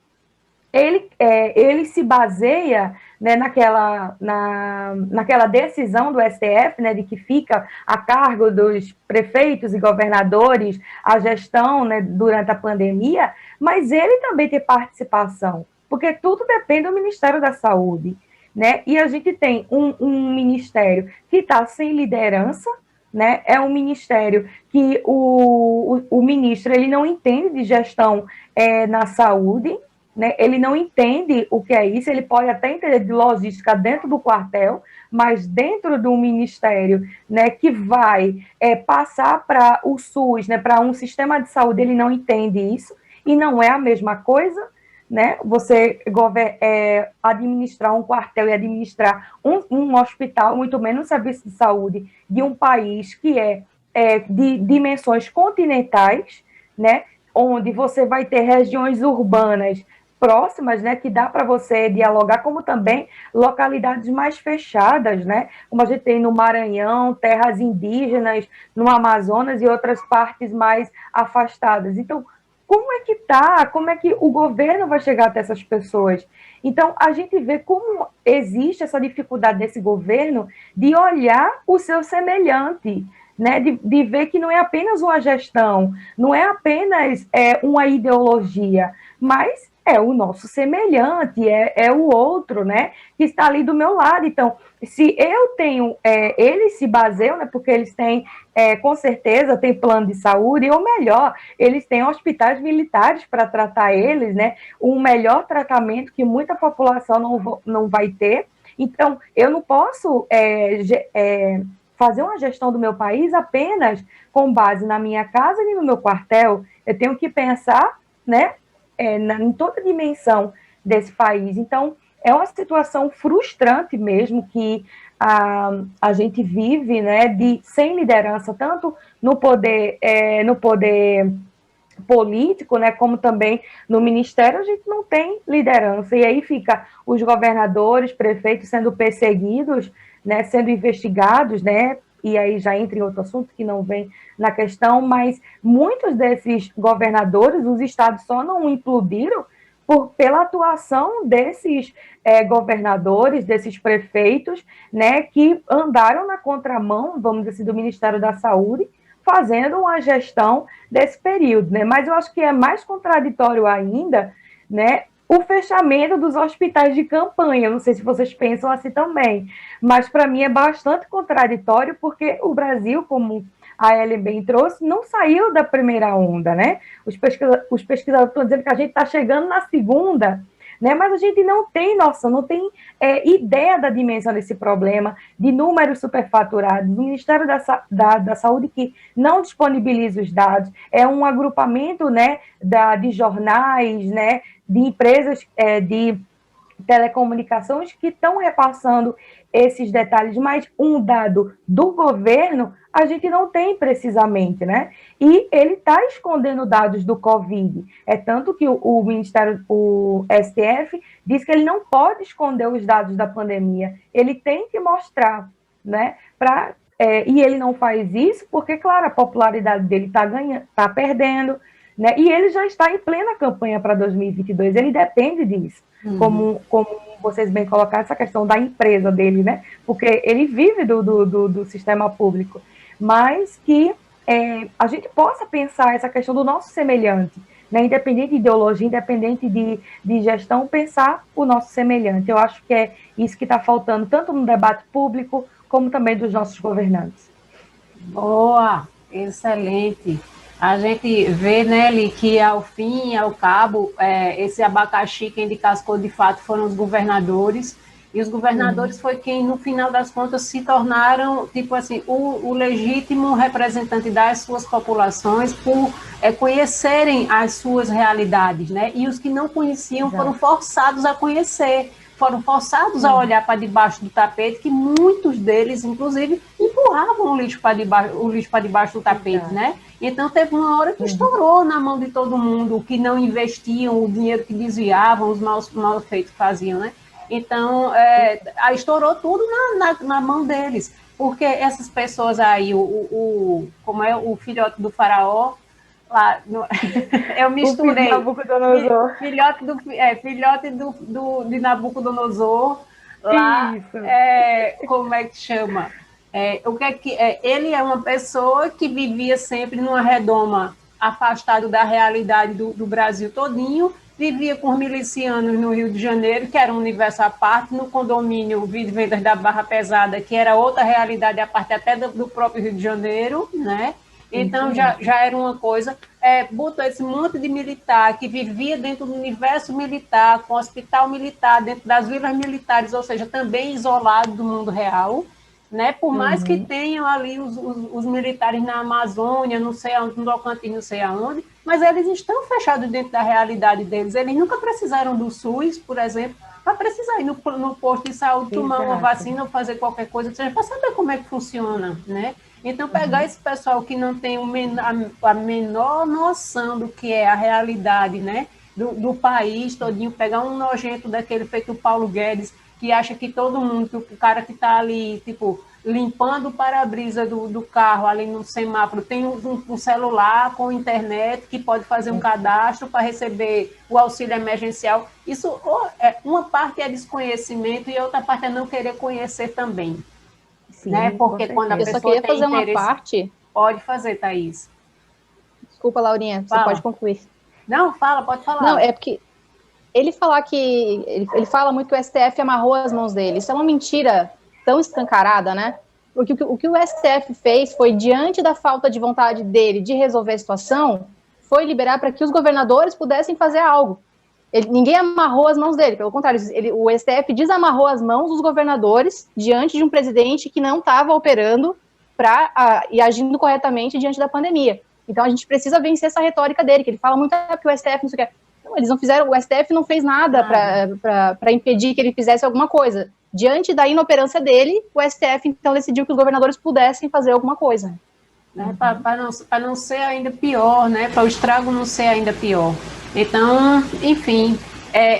ele se baseia, né, naquela decisão do STF, né, de que fica a cargo dos prefeitos e governadores a gestão, né, durante a pandemia, mas ele também tem participação, porque tudo depende do Ministério da Saúde, né? E a gente tem um ministério que está sem liderança, né? É um ministério que o ministro ele não entende de gestão na saúde, né? Ele não entende o que é isso, ele pode até entender de logística dentro do quartel, mas dentro do ministério, né, que vai passar para o SUS, né, para um sistema de saúde, ele não entende isso, e não é a mesma coisa, né? Você administrar um quartel e administrar um hospital, muito menos um serviço de saúde de um país que é de dimensões continentais, né? Onde você vai ter regiões urbanas próximas, né, que dá para você dialogar, como também localidades mais fechadas, né, como a gente tem no Maranhão, terras indígenas, no Amazonas e outras partes mais afastadas. Então, como é que tá? Como é que o governo vai chegar até essas pessoas? Então, a gente vê como existe essa dificuldade desse governo de olhar o seu semelhante, né? De ver que não é apenas uma gestão, não é apenas uma ideologia, mas é o nosso semelhante, é o outro, né, que está ali do meu lado. Então, se eu tenho, eles se baseiam, né, porque eles têm, com certeza, tem plano de saúde, ou melhor, eles têm hospitais militares para tratar eles, né, um melhor tratamento que muita população não vai ter. Então, eu não posso fazer uma gestão do meu país apenas com base na minha casa e no meu quartel. Eu tenho que pensar, né, em toda a dimensão desse país. Então, é uma situação frustrante mesmo que a gente vive, né, sem liderança, tanto no poder político, né, como também no ministério, a gente não tem liderança. E aí fica os governadores, prefeitos sendo perseguidos, né, sendo investigados, né, e aí já entra em outro assunto que não vem na questão, mas muitos desses governadores, os estados só não implodiram pela atuação desses governadores, desses prefeitos, né, que andaram na contramão, vamos dizer assim, do Ministério da Saúde, fazendo uma gestão desse período, né? Mas eu acho que é mais contraditório ainda, né, o fechamento dos hospitais de campanha. Eu não sei se vocês pensam assim também, mas para mim é bastante contraditório, porque o Brasil, como a Ellen bem trouxe, não saiu da primeira onda, né? Os pesquisadores estão dizendo que a gente está chegando na segunda, né? Mas a gente não tem noção, não tem ideia da dimensão desse problema, de números superfaturados. O Ministério da Saúde que não disponibiliza os dados, é um agrupamento, né, de jornais, né, de empresas de telecomunicações que estão repassando esses detalhes, mas um dado do governo a gente não tem precisamente, né? E ele está escondendo dados do Covid. É tanto que o Ministério, o STF, diz que ele não pode esconder os dados da pandemia, ele tem que mostrar, né? E ele não faz isso porque, claro, a popularidade dele está perdendo, né? E ele já está em plena campanha para 2022, ele depende disso. Como vocês bem colocaram, essa questão da empresa dele, né? Porque ele vive do sistema público, mas que a gente possa pensar essa questão do nosso semelhante, né? Independente de ideologia, independente de gestão, pensar o nosso semelhante. Eu acho que é isso que está faltando, tanto no debate público, como também dos nossos governantes. Boa, excelente. A gente vê, né, Li, que ao fim e ao cabo, esse abacaxi quem descascou de fato foram os governadores, e os governadores foi quem, no final das contas, se tornaram, tipo assim, o legítimo representante das suas populações por conhecerem as suas realidades, né, e os que não conheciam foram forçados a conhecer, foram forçados a olhar para debaixo do tapete, que muitos deles, inclusive, empurravam o lixo para debaixo do tapete, né? Então, teve uma hora que estourou na mão de todo mundo, que não investiam, o dinheiro que desviavam, os mal feitos faziam, né? Então, estourou tudo na mão deles, porque essas pessoas aí, como é o filhote do faraó, lá, eu misturei filhote de Nabucodonosor lá, como é que chama? Ele é uma pessoa que vivia sempre numa redoma, afastado da realidade do Brasil todinho, vivia com os milicianos no Rio de Janeiro, que era um universo à parte, no condomínio Vendas da Barra Pesada, que era outra realidade à parte até do próprio Rio de Janeiro, né? Então, já era uma coisa, botou esse monte de militar que vivia dentro do universo militar, com hospital militar, dentro das vilas militares, ou seja, também isolado do mundo real, né? Por mais que tenham ali os militares na Amazônia, não sei aonde, no Tocantins, não sei aonde, mas eles estão fechados dentro da realidade deles. Eles nunca precisaram do SUS, por exemplo, para precisar ir no posto de saúde, tomar uma vacina ou fazer qualquer coisa, para saber como é que funciona, né? Então, pegar esse pessoal que não tem a menor noção do que é a realidade, né, do país todinho, pegar um nojento daquele feito o Paulo Guedes, que acha que todo mundo, que o cara que está ali, tipo, limpando o para-brisa do carro ali no semáforo, tem um celular com internet que pode fazer um cadastro para receber o auxílio emergencial. Isso, uma parte é desconhecimento e outra parte é não querer conhecer também. Sim, né? Porque quando a pessoa só queria tem fazer interesse... uma parte... Pode fazer, Thaís. Desculpa, Laurinha, você pode concluir. Não, pode falar. Não, é porque ele fala muito que o STF amarrou as mãos dele. Isso é uma mentira tão escancarada, né? Porque o que o STF fez foi, diante da falta de vontade dele de resolver a situação, foi liberar para que os governadores pudessem fazer algo. Ninguém amarrou as mãos dele, pelo contrário, o STF desamarrou as mãos dos governadores diante de um presidente que não estava operando e agindo corretamente diante da pandemia. Então a gente precisa vencer essa retórica dele, que ele fala muito que o STF não sei o que. Não, eles não fizeram, o STF não fez nada para impedir que ele fizesse alguma coisa. Diante da inoperância dele, o STF então decidiu que os governadores pudessem fazer alguma coisa. Né, para não ser ainda pior, né? Para o estrago não ser ainda pior. Então, enfim,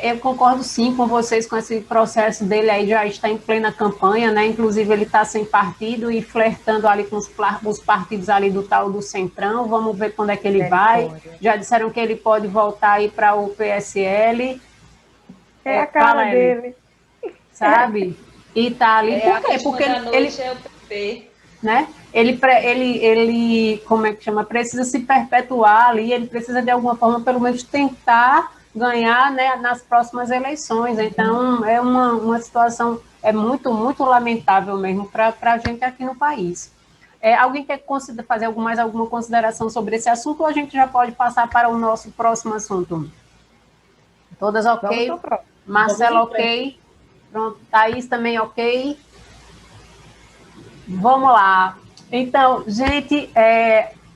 eu concordo sim com vocês com esse processo dele aí, já está em plena campanha, né? Inclusive ele está sem partido e flertando ali com os partidos ali do tal do Centrão. Vamos ver quando é que ele vai. Já disseram que ele pode voltar aí para o PSL. É a cara dele. Sabe? E tá ali. Por quê? Porque ele é o PP. Né? Ele, como é que chama? Precisa se perpetuar ali, ele precisa de alguma forma, pelo menos, tentar ganhar, né, nas próximas eleições. Então, é uma situação muito, muito lamentável mesmo para a gente aqui no país. Alguém quer fazer mais alguma consideração sobre esse assunto, ou a gente já pode passar para o nosso próximo assunto? Todas ok? Marcelo ok? Pronto, Thaís também ok? Vamos lá. Então, gente,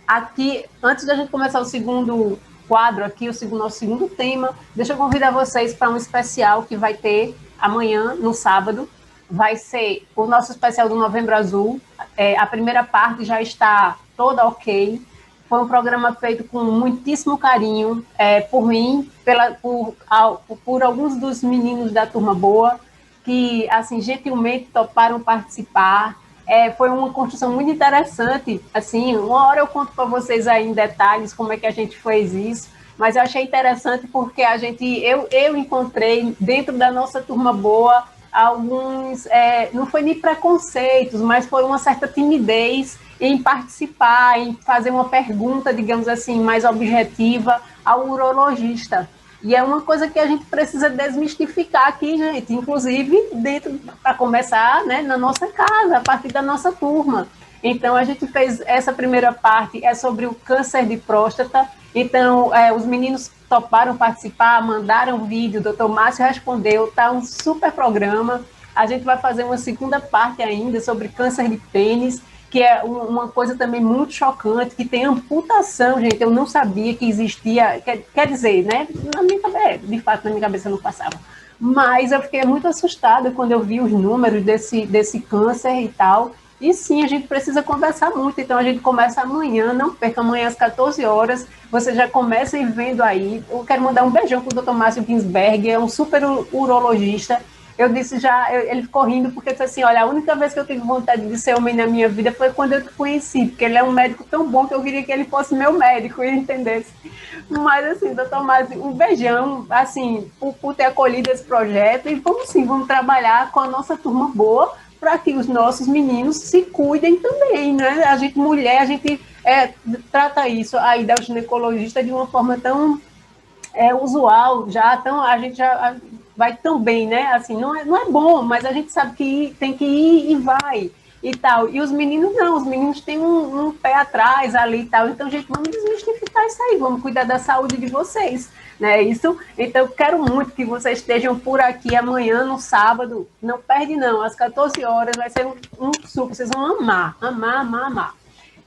aqui, antes da gente começar o segundo quadro aqui, nosso segundo tema, deixa eu convidar vocês para um especial que vai ter amanhã, no sábado. Vai ser o nosso especial do Novembro Azul. A primeira parte já está toda ok. Foi um programa feito com muitíssimo carinho por mim, por alguns dos meninos da Turma Boa, que, assim, gentilmente toparam participar. Foi uma construção muito interessante. Assim, uma hora eu conto para vocês aí em detalhes como é que a gente fez isso, mas eu achei interessante porque eu encontrei dentro da nossa Turma Boa alguns, não foi nem preconceitos, mas foi uma certa timidez em participar, em fazer uma pergunta, digamos assim, mais objetiva ao urologista. E é uma coisa que a gente precisa desmistificar aqui, gente, inclusive para começar, né, na nossa casa, a partir da nossa turma. Então, a gente fez essa primeira parte, sobre o câncer de próstata. Então, os meninos toparam participar, mandaram vídeo, o doutor Márcio respondeu, está um super programa. A gente vai fazer uma segunda parte ainda sobre câncer de pênis, que é uma coisa também muito chocante, que tem amputação, gente, eu não sabia que existia, quer dizer, né, de fato, na minha cabeça não passava, mas eu fiquei muito assustada quando eu vi os números desse câncer e tal, e sim, a gente precisa conversar muito, então a gente começa amanhã, não perca, amanhã às 14 horas, você já começa ir vendo aí, eu quero mandar um beijão para o Dr. Márcio Ginsberg, é um super urologista. Eu disse ele ficou rindo, porque disse assim, olha, a única vez que eu tive vontade de ser homem na minha vida foi quando eu te conheci, porque ele é um médico tão bom que eu queria que ele fosse meu médico, entendesse? Mas, assim, doutor Márcio, um beijão, assim, por ter acolhido esse projeto, e vamos trabalhar com a nossa turma boa, para que os nossos meninos se cuidem também, né? A gente, mulher, a gente trata isso aí da ginecologista de uma forma tão usual, a gente já vai tão bem, né? Assim, não é bom, mas a gente sabe que tem que ir e vai e tal. E os meninos não, os meninos têm um pé atrás ali e tal. Então, gente, vamos desmistificar isso aí, vamos cuidar da saúde de vocês, né? Isso. Então, eu quero muito que vocês estejam por aqui amanhã, no sábado. Não perde, não. Às 14 horas vai ser um super. Vocês vão amar, amar, amar, amar.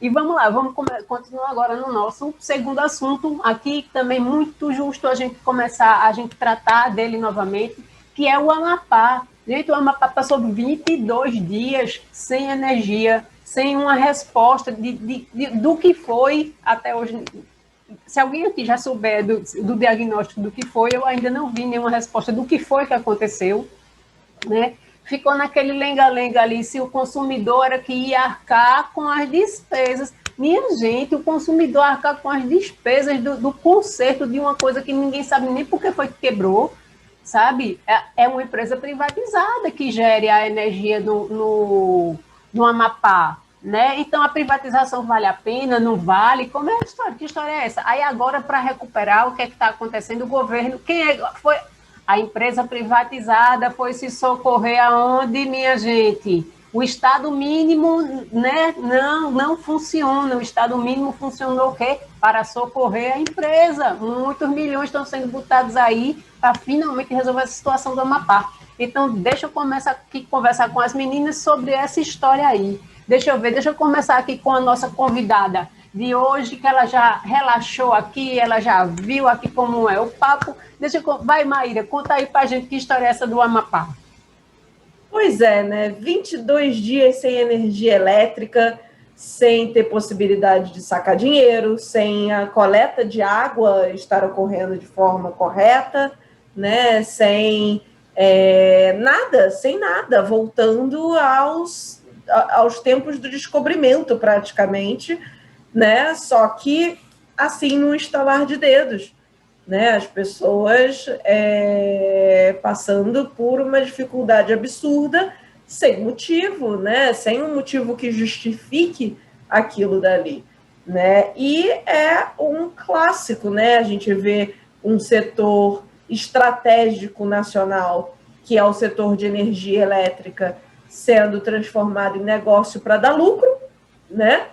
E vamos lá, vamos continuar agora no nosso segundo assunto, aqui também muito justo a gente começar, a gente tratar dele novamente, que é o Amapá. Gente, o Amapá passou 22 dias sem energia, sem uma resposta do que foi até hoje. Se alguém aqui já souber do diagnóstico do que foi, eu ainda não vi nenhuma resposta do que foi que aconteceu, né? Ficou naquele lenga-lenga ali, se o consumidor era que ia arcar com as despesas. Minha gente, o consumidor arcar com as despesas do conserto de uma coisa que ninguém sabe nem por que foi que quebrou, sabe? É uma empresa privatizada que gere a energia no Amapá, né? Então, a privatização vale a pena, não vale? Como é a história? Que história é essa? Aí agora, para recuperar, o que é que está acontecendo? O governo, foi... A empresa privatizada foi se socorrer aonde, minha gente? O Estado mínimo, né, não funciona. O Estado mínimo funcionou o quê? Para socorrer a empresa. Muitos milhões estão sendo botados aí para finalmente resolver essa situação do Amapá. Então, deixa eu começar aqui conversar com as meninas sobre essa história aí. Deixa eu começar aqui com a nossa convidada de hoje, que ela já relaxou aqui, ela já viu aqui como é o papo. Vai, Maíra, conta aí pra gente que história é essa do Amapá. Pois é, né? 22 dias sem energia elétrica, sem ter possibilidade de sacar dinheiro, sem a coleta de água estar ocorrendo de forma correta, né? Sem nada, voltando aos tempos do descobrimento, praticamente, né? Só que assim, num estalar de dedos, né? As pessoas passando por uma dificuldade absurda, sem motivo, né? Sem um motivo que justifique aquilo dali, né? E é um clássico, né? A gente vê um setor estratégico nacional, que é o setor de energia elétrica, sendo transformado em negócio para dar lucro, né?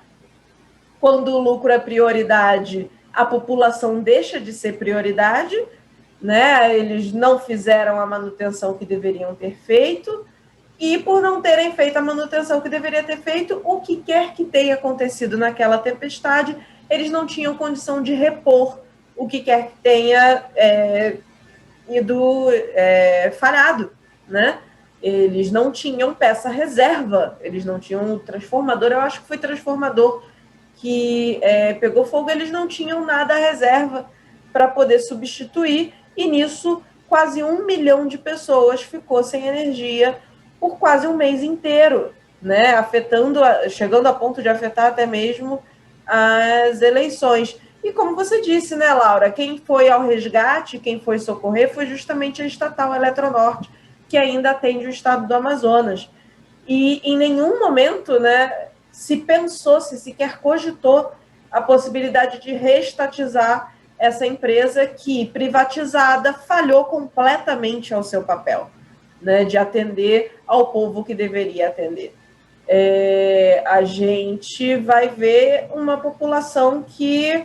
Quando o lucro é prioridade, a população deixa de ser prioridade, né? Eles não fizeram a manutenção que deveriam ter feito, e por não terem feito a manutenção que deveria ter feito, o que quer que tenha acontecido naquela tempestade, eles não tinham condição de repor o que quer que tenha ido falhado, né? Eles não tinham peça reserva, eles não tinham transformador, eu acho que foi transformador que pegou fogo, eles não tinham nada reserva para poder substituir, e nisso quase 1 milhão de pessoas ficou sem energia por quase um mês inteiro, né? Chegando a ponto de afetar até mesmo as eleições. E como você disse, né, Laura, quem foi ao resgate, quem foi socorrer foi justamente a estatal Eletronorte, que ainda atende o estado do Amazonas. E em nenhum momento, né, se pensou, se sequer cogitou a possibilidade de reestatizar essa empresa que, privatizada, falhou completamente ao seu papel, né, de atender ao povo que deveria atender. A gente vai ver uma população que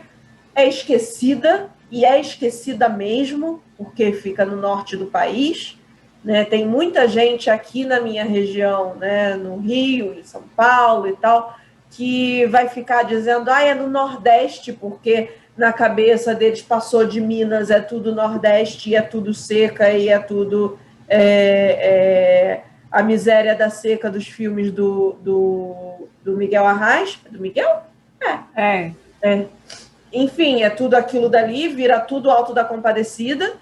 é esquecida, e é esquecida mesmo, porque fica no norte do país, né? Tem muita gente aqui na minha região, né, no Rio, em São Paulo e tal, que vai ficar dizendo, é no Nordeste, porque na cabeça deles passou de Minas, é tudo Nordeste, e é tudo seca, e é tudo a miséria da seca dos filmes do Miguel Arraes. Do Miguel? Enfim, é tudo aquilo dali, vira tudo Alto da Compadecida,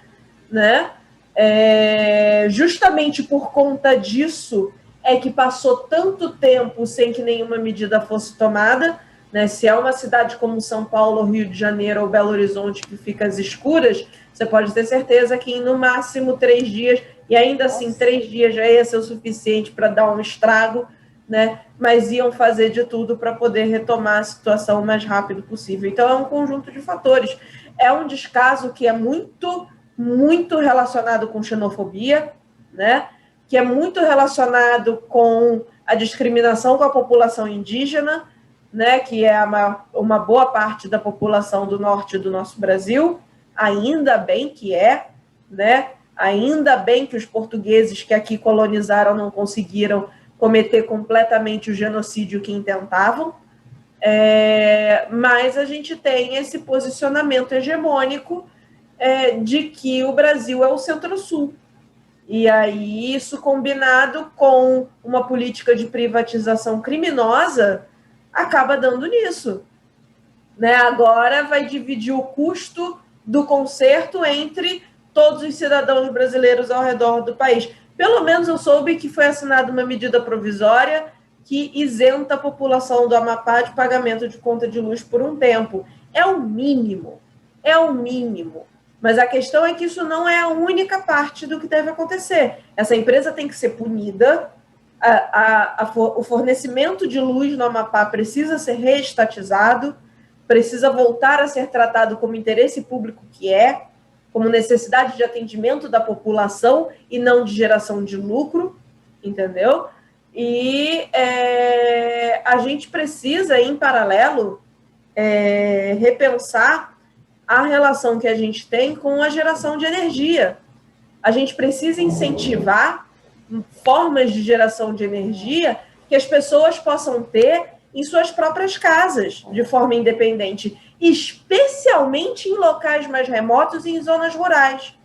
né? Justamente por conta disso é que passou tanto tempo sem que nenhuma medida fosse tomada, né? Se é uma cidade como São Paulo, Rio de Janeiro ou Belo Horizonte que fica às escuras, você pode ter certeza que em no máximo 3 dias, e ainda assim 3 dias já ia ser o suficiente para dar um estrago, né? Mas iam fazer de tudo para poder retomar a situação o mais rápido possível. Então, é um conjunto de fatores. É um descaso que é muito, muito relacionado com xenofobia, né? Que é muito relacionado com a discriminação com a população indígena, né? Que é uma boa parte da população do norte do nosso Brasil. Ainda bem que né? Ainda bem que os portugueses que aqui colonizaram não conseguiram cometer completamente o genocídio que intentavam, mas a gente tem esse posicionamento hegemônico de que o Brasil é o Centro-Sul. E aí isso combinado com uma política de privatização criminosa acaba dando nisso, né? Agora vai dividir o custo do conserto entre todos os cidadãos brasileiros ao redor do país. Pelo menos eu soube que foi assinada uma medida provisória que isenta a população do Amapá de pagamento de conta de luz por um tempo. É o mínimo. Mas a questão é que isso não é a única parte do que deve acontecer. Essa empresa tem que ser punida, o fornecimento de luz no Amapá precisa ser reestatizado, precisa voltar a ser tratado como interesse público que como necessidade de atendimento da população e não de geração de lucro, entendeu? E a gente precisa, em paralelo, repensar a relação que a gente tem com a geração de energia. A gente precisa incentivar formas de geração de energia que as pessoas possam ter em suas próprias casas, de forma independente, especialmente em locais mais remotos e em zonas rurais,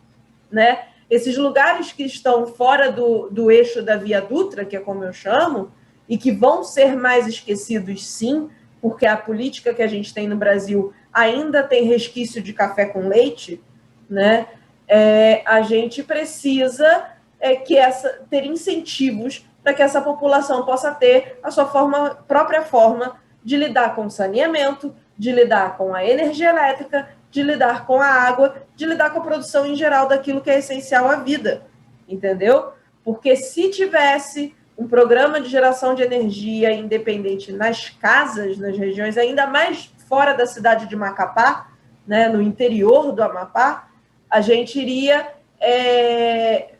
né? Esses lugares que estão fora do eixo da Via Dutra, que é como eu chamo, e que vão ser mais esquecidos, sim, porque a política que a gente tem no Brasil ainda tem resquício de café com leite, né? A gente precisa ter incentivos para que essa população possa ter a sua própria forma de lidar com o saneamento, de lidar com a energia elétrica, de lidar com a água, de lidar com a produção em geral daquilo que é essencial à vida, entendeu? Porque se tivesse um programa de geração de energia independente nas casas, nas regiões, ainda mais fora da cidade de Macapá, né, no interior do Amapá, a gente iria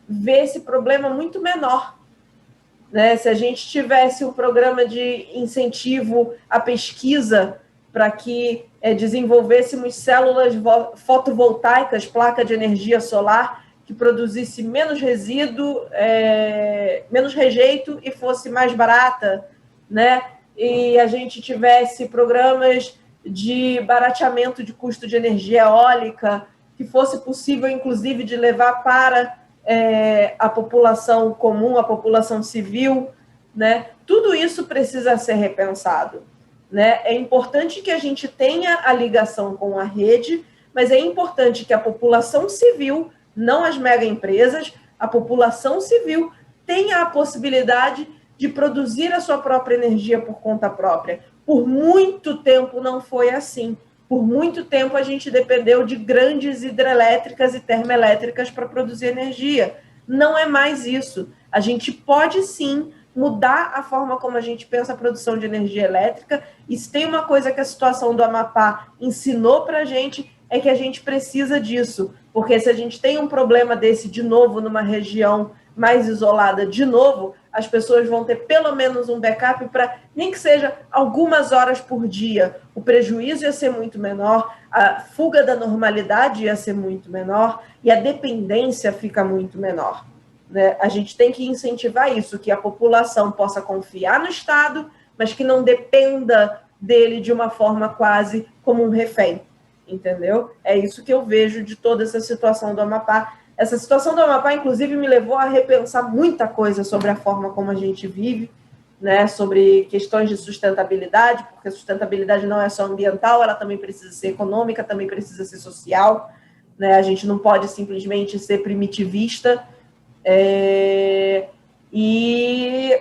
ver esse problema muito menor, né? Se a gente tivesse um programa de incentivo à pesquisa para que desenvolvêssemos células fotovoltaicas, placa de energia solar, que produzisse menos resíduo, menos rejeito e fosse mais barata, né? E a gente tivesse programas de barateamento de custo de energia eólica, que fosse possível, inclusive, de levar para a população comum, a população civil, né? Tudo isso precisa ser repensado, né? É importante que a gente tenha a ligação com a rede, mas é importante que a população civil, não as mega empresas, a população civil tenha a possibilidade de produzir a sua própria energia por conta própria. Por muito tempo não foi assim. Por muito tempo a gente dependeu de grandes hidrelétricas e termoelétricas para produzir energia. Não é mais isso. A gente pode sim mudar a forma como a gente pensa a produção de energia elétrica. E se tem uma coisa que a situação do Amapá ensinou para a gente, é que a gente precisa disso. Porque se a gente tem um problema desse de novo numa região mais isolada de novo, as pessoas vão ter pelo menos um backup para, nem que seja algumas horas por dia. O prejuízo ia ser muito menor, a fuga da normalidade ia ser muito menor e a dependência fica muito menor, né? A gente tem que incentivar isso, que a população possa confiar no Estado, mas que não dependa dele de uma forma quase como um refém, entendeu? É isso que eu vejo de toda essa situação do Amapá. Essa situação do Amapá, inclusive, me levou a repensar muita coisa sobre a forma como a gente vive, né? Sobre questões de sustentabilidade, porque sustentabilidade não é só ambiental, ela também precisa ser econômica, também precisa ser social, né? A gente não pode simplesmente ser primitivista. E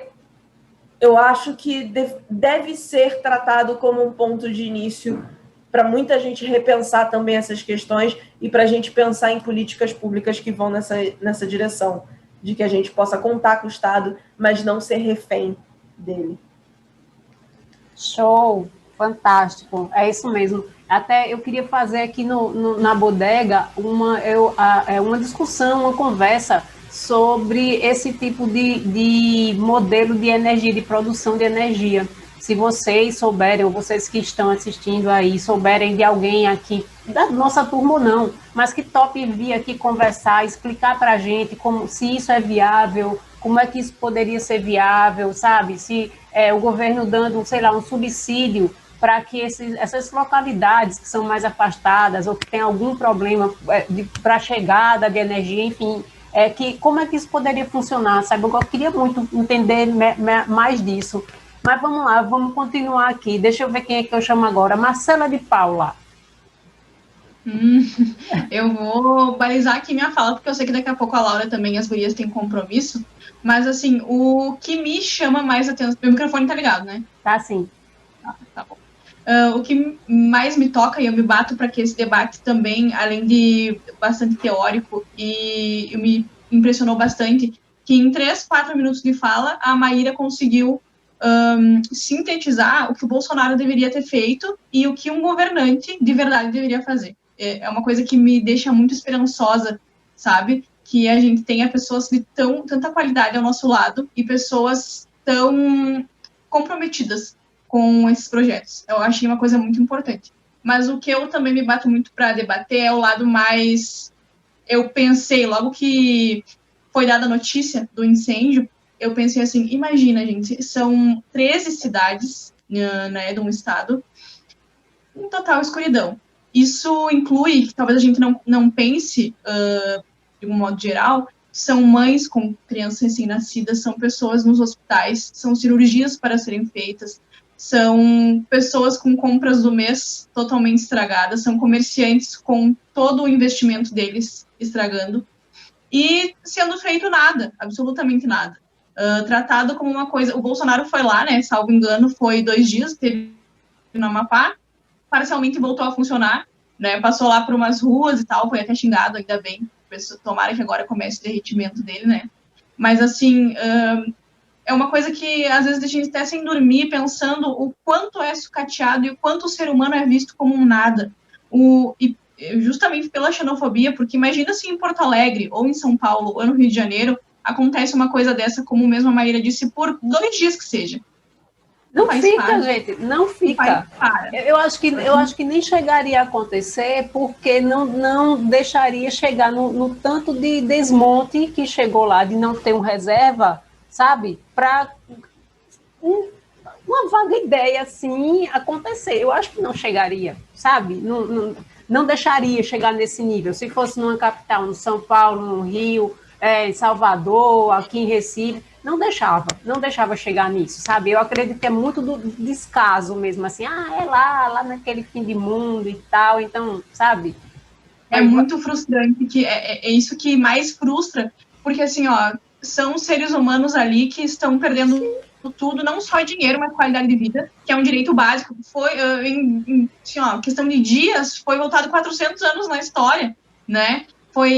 eu acho que deve ser tratado como um ponto de início para muita gente repensar também essas questões e para a gente pensar em políticas públicas que vão nessa direção, de que a gente possa contar com o Estado, mas não ser refém dele. Show, fantástico, é isso mesmo. Até eu queria fazer aqui na bodega uma discussão, uma conversa sobre esse tipo de modelo de energia, de produção de energia. Se vocês souberem, ou vocês que estão assistindo aí, souberem de alguém aqui, da nossa turma ou não, mas que tope vir aqui conversar, explicar para a gente se isso é viável, como é que isso poderia ser viável, sabe? Se o governo dando, sei lá, um subsídio para que essas localidades que são mais afastadas ou que tem algum problema para a chegada de energia, enfim, como é que isso poderia funcionar, sabe? Eu queria muito entender mais disso. Mas vamos lá, vamos continuar aqui. Deixa eu ver quem é que eu chamo agora. Marcela de Paula. Eu vou balizar aqui minha fala, porque eu sei que daqui a pouco a Laura também, as gurias têm compromisso. Mas, assim, o que me chama mais atenção... Meu microfone tá ligado, né? Tá, sim. Tá bom. O que mais me toca, e eu me bato para que esse debate também, além de bastante teórico, e me impressionou bastante, que em 3, 4 minutos de fala, a Maíra conseguiu sintetizar o que o Bolsonaro deveria ter feito e o que um governante de verdade deveria fazer. É uma coisa que me deixa muito esperançosa, sabe? Que a gente tenha pessoas de tanta qualidade ao nosso lado e pessoas tão comprometidas com esses projetos. Eu achei uma coisa muito importante. Mas o que eu também me bato muito para debater é o lado mais... Eu pensei, logo que foi dada a notícia do incêndio, eu pensei assim, imagina, gente, são 13 cidades, né, de um estado, em total escuridão. Isso inclui, que talvez a gente não pense, de um modo geral, são mães com crianças recém-nascidas, são pessoas nos hospitais, são cirurgias para serem feitas, são pessoas com compras do mês totalmente estragadas, são comerciantes com todo o investimento deles estragando, e sendo feito nada, absolutamente nada. Tratado como uma coisa... O Bolsonaro foi lá, né, salvo engano, foi 2 dias, teve no Amapá, parcialmente voltou a funcionar, né, passou lá por umas ruas e tal, foi até xingado, ainda bem, tomara que agora comece o derretimento dele, né, mas assim, é uma coisa que às vezes deixa a gente até sem dormir, pensando o quanto é sucateado e o quanto o ser humano é visto como um nada, justamente pela xenofobia, porque imagina se em Porto Alegre, ou em São Paulo, ou no Rio de Janeiro, acontece uma coisa dessa, como mesmo a Maíra disse, por 2 dias que seja. Não fica, gente, não fica. Eu acho que nem chegaria a acontecer, porque não deixaria chegar no tanto de desmonte que chegou lá, de não ter um reserva, sabe? Para uma vaga ideia assim acontecer. Eu acho que não chegaria, sabe? Não deixaria chegar nesse nível. Se fosse numa capital, no São Paulo, no Rio, em Salvador, aqui em Recife, não deixava chegar nisso, sabe? Eu acredito que é muito do descaso mesmo, assim, é lá naquele fim de mundo e tal, então, sabe? É muito frustrante, que é isso que mais frustra, porque assim, ó, são seres humanos ali que estão perdendo tudo, não só dinheiro, mas qualidade de vida, que é um direito básico. Foi, assim, ó, questão de dias, foi voltado 400 anos na história, né?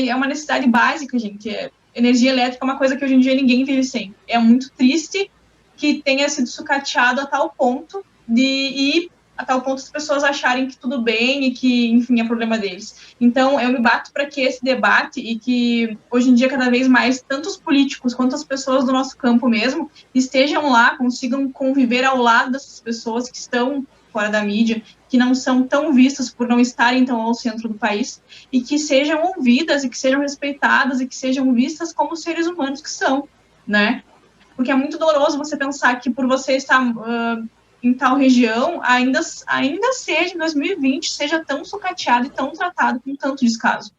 É uma necessidade básica, gente. Energia elétrica é uma coisa que hoje em dia ninguém vive sem. É muito triste que tenha sido sucateado a tal ponto das pessoas acharem que tudo bem e que, enfim, é problema deles. Então, eu me bato para que esse debate e que, hoje em dia, cada vez mais, tanto os políticos quanto as pessoas do nosso campo mesmo, estejam lá, consigam conviver ao lado dessas pessoas que estão fora da mídia, que não são tão vistas por não estarem tão ao centro do país, e que sejam ouvidas, e que sejam respeitadas, e que sejam vistas como seres humanos que são, né? Porque é muito doloroso você pensar que por você estar em tal região, ainda seja, em 2020, seja tão sucateado e tão tratado com tanto descaso.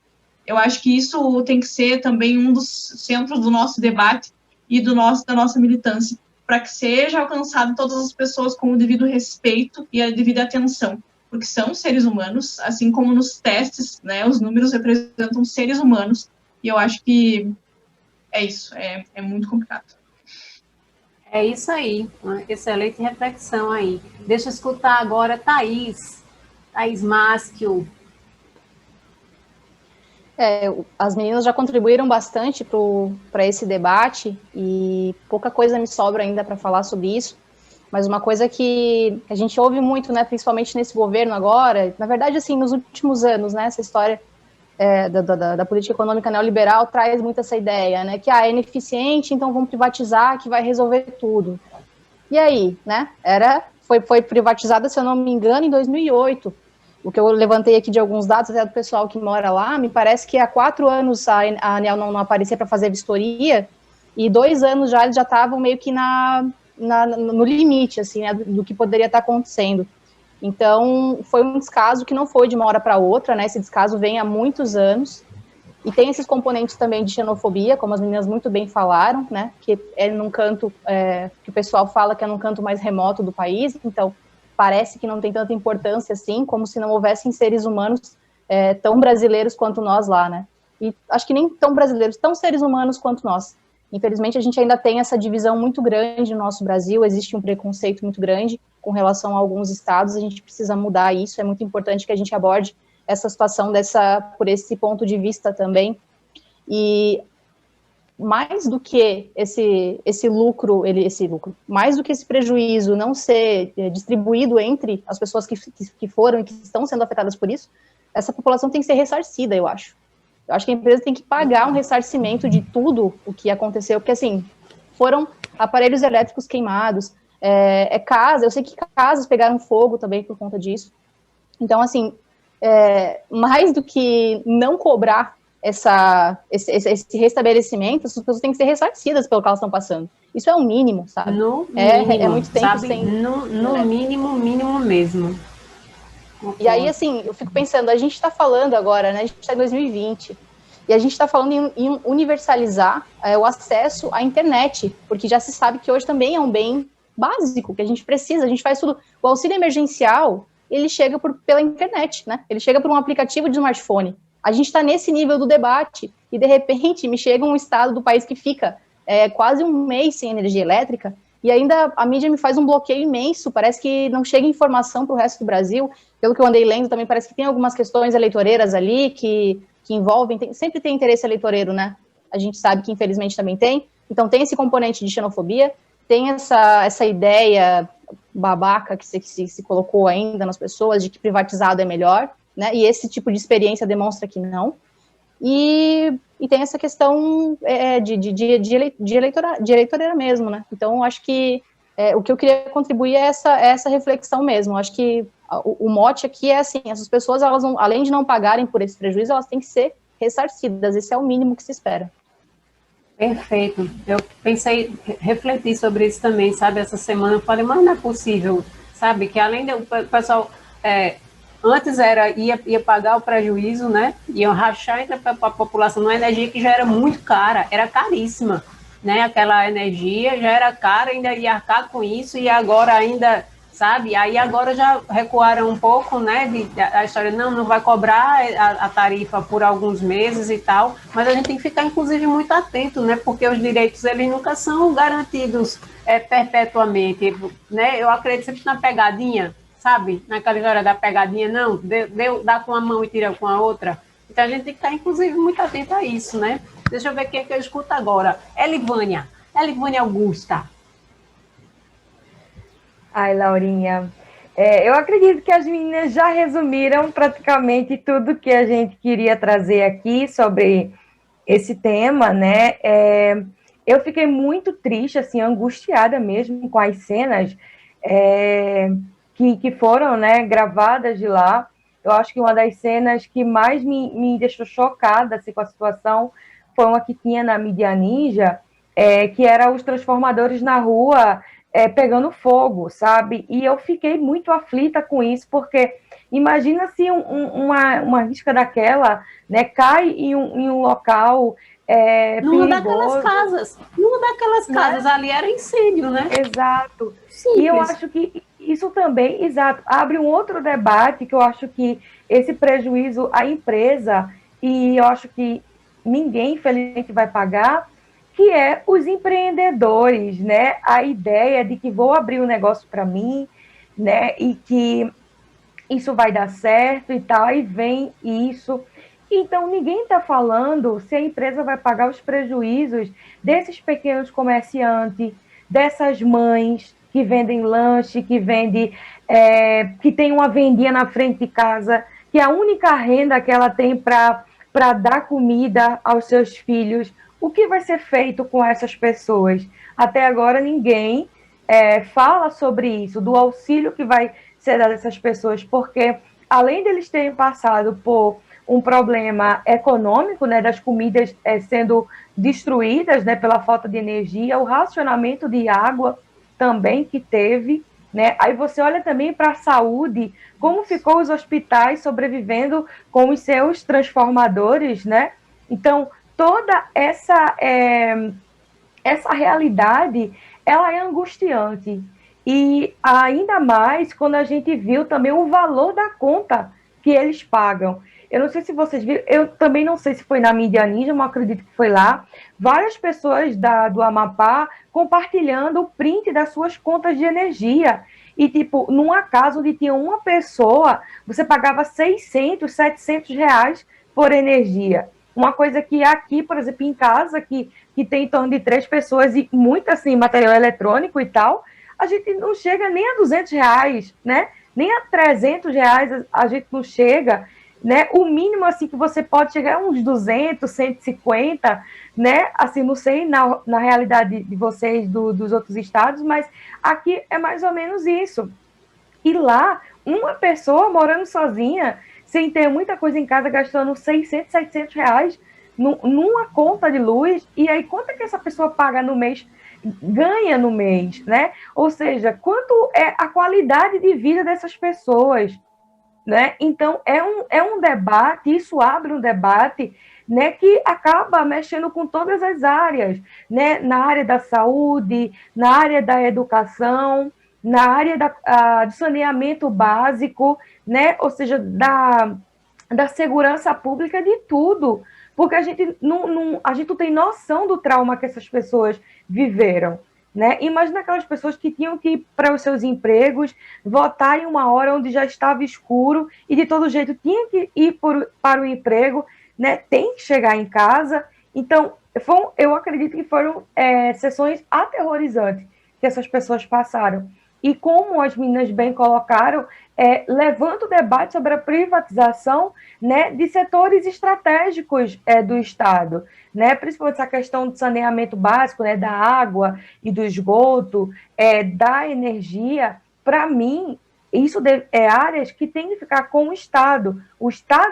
Eu acho que isso tem que ser também um dos centros do nosso debate e da nossa militância, para que seja alcançado todas as pessoas com o devido respeito e a devida atenção, porque são seres humanos, assim como nos testes, né, os números representam seres humanos, e eu acho que é isso, é muito complicado. É isso aí, uma excelente reflexão aí. Deixa eu escutar agora Thaís Maschio. As meninas já contribuíram bastante para esse debate e pouca coisa me sobra ainda para falar sobre isso, mas uma coisa que a gente ouve muito, né, principalmente nesse governo agora, na verdade, assim, nos últimos anos, né, essa história da política econômica neoliberal traz muito essa ideia, né, que é ineficiente, então vamos privatizar, que vai resolver tudo. E aí, né, foi privatizada, se eu não me engano, em 2008. O que eu levantei aqui de alguns dados, até do pessoal que mora lá, me parece que há 4 anos a ANEEL não aparecia para fazer vistoria, e 2 anos já eles já estavam meio que no limite, assim, né, do que poderia estar acontecendo. Então, foi um descaso que não foi de uma hora para outra, né, esse descaso vem há muitos anos, e tem esses componentes também de xenofobia, como as meninas muito bem falaram, né, que é num canto, que o pessoal fala que é num canto mais remoto do país, então parece que não tem tanta importância assim, como se não houvessem seres humanos tão brasileiros quanto nós lá, né? E acho que nem tão brasileiros, tão seres humanos quanto nós. Infelizmente, a gente ainda tem essa divisão muito grande no nosso Brasil, existe um preconceito muito grande com relação a alguns estados, a gente precisa mudar isso, é muito importante que a gente aborde essa situação por esse ponto de vista também. E mais do que esse lucro, mais do que esse prejuízo não ser distribuído entre as pessoas que foram e que estão sendo afetadas por isso, essa população tem que ser ressarcida, eu acho. Eu acho que a empresa tem que pagar um ressarcimento de tudo o que aconteceu, porque, assim, foram aparelhos elétricos queimados, casa, eu sei que casas pegaram fogo também por conta disso. Então, assim, mais do que não cobrar esse restabelecimento, as pessoas têm que ser ressarcidas pelo que elas estão passando. Isso é o mínimo, sabe? No mínimo, é muito tempo sabe? sem... No mínimo mesmo. E aí, assim, eu fico pensando, a gente está falando agora, né? A gente está em 2020, e a gente está falando em universalizar o acesso à internet, porque já se sabe que hoje também é um bem básico, que a gente precisa, a gente faz tudo. O auxílio emergencial, ele chega pela internet, né? Ele chega por um aplicativo de smartphone. A gente está nesse nível do debate, e de repente me chega um estado do país que fica quase um mês sem energia elétrica, e ainda a mídia me faz um bloqueio imenso, parece que não chega informação para o resto do Brasil. Pelo que eu andei lendo, também parece que tem algumas questões eleitoreiras ali que envolvem, sempre tem interesse eleitoreiro, né? A gente sabe que infelizmente também tem. Então tem esse componente de xenofobia, tem essa ideia babaca que se colocou ainda nas pessoas de que privatizado é melhor, né? E esse tipo de experiência demonstra que não. e tem essa questão de eleitoreira mesmo, né? Então, acho que o que eu queria contribuir é essa reflexão mesmo. Acho que o mote aqui é assim, essas pessoas, elas não, além de não pagarem por esse prejuízo, elas têm que ser ressarcidas, esse é o mínimo que se espera. Perfeito. Eu pensei, refleti sobre isso também, sabe, essa semana, eu falei, mas não é possível, sabe, que além do pessoal, antes ia pagar o prejuízo, né, iam rachar entre a população numa energia que já era muito cara, era caríssima, né, aquela energia já era cara, ainda ia arcar com isso, e agora ainda, sabe, aí agora já recuaram um pouco, né, a história, não vai cobrar a tarifa por alguns meses e tal, mas a gente tem que ficar, inclusive, muito atento, né, porque os direitos, eles nunca são garantidos perpetuamente, né, eu acredito sempre na pegadinha, sabe, naquela história da pegadinha, não, dá com uma mão e tira com a outra, então a gente tem que estar, inclusive, muito atento a isso, né. Deixa eu ver quem é que eu escuto agora. Elivânia Augusta. Ai, Laurinha, eu acredito que as meninas já resumiram praticamente tudo que a gente queria trazer aqui sobre esse tema, né? Eu fiquei muito triste, assim, angustiada mesmo com as cenas que foram, né, gravadas de lá. Eu acho que uma das cenas que mais me deixou chocada assim, com a situação foi uma que tinha na mídia Ninja, que era os transformadores na rua pegando fogo, sabe? E eu fiquei muito aflita com isso, porque imagina se uma risca daquela, né, cai em um local Numa perigoso. daquelas casas, ali era incêndio, né? Exato. Simples. E eu acho que isso também, exato, abre um outro debate que eu acho que esse prejuízo à empresa, e eu acho que ninguém, infelizmente, vai pagar, que é os empreendedores, né? A ideia de que vou abrir um negócio para mim, né? E que isso vai dar certo e tal, aí vem isso. Então, ninguém está falando se a empresa vai pagar os prejuízos desses pequenos comerciantes, dessas mães que vendem lanche, que tem uma vendinha na frente de casa, que a única renda que ela tem para dar comida aos seus filhos. O que vai ser feito com essas pessoas? Até agora, ninguém fala sobre isso, do auxílio que vai ser dado a essas pessoas, porque além deles terem passado por um problema econômico, né, das comidas sendo destruídas, né, pela falta de energia, o racionamento de água também que teve, né? Aí você olha também para a saúde, como ficou os hospitais sobrevivendo com os seus transformadores, né? Então, toda essa realidade, ela é angustiante. E ainda mais quando a gente viu também o valor da conta que eles pagam. Eu não sei se vocês viram, eu também não sei se foi na mídia Ninja, mas acredito que foi lá. Várias pessoas do Amapá compartilhando o print das suas contas de energia. E, tipo, numa casa onde tinha uma pessoa, você pagava 600, 700 reais por energia. Uma coisa que aqui, por exemplo, em casa, que tem em torno de 3 pessoas e muito, assim, material eletrônico e tal, a gente não chega nem a 200 reais, né? Nem a 300 reais a gente não chega, né? O mínimo, assim, que você pode chegar é uns 200, 150, né? Assim, não sei na realidade de vocês dos outros estados, mas aqui é mais ou menos isso. E lá, uma pessoa morando sozinha, sem ter muita coisa em casa, gastando 600, 700 reais numa conta de luz, e aí quanto é que essa pessoa paga no mês, ganha no mês, né? Ou seja, quanto é a qualidade de vida dessas pessoas, né? Então, é um debate, isso abre um debate, né, que acaba mexendo com todas as áreas, né? Na área da saúde, na área da educação, na área do saneamento básico, né? Ou seja, da segurança pública, de tudo, porque a gente não tem noção do trauma que essas pessoas viveram, né? Imagina aquelas pessoas que tinham que ir para os seus empregos, votar em uma hora onde já estava escuro e de todo jeito tinha que ir para o emprego, né? Tem que chegar em casa. Então, eu acredito que foram sessões aterrorizantes que essas pessoas passaram. e como as meninas bem colocaram, levanta o debate sobre a privatização, né, de setores estratégicos do Estado, né, principalmente essa questão do saneamento básico, né, da água e do esgoto, da energia. Para mim, isso é áreas que tem que ficar com o Estado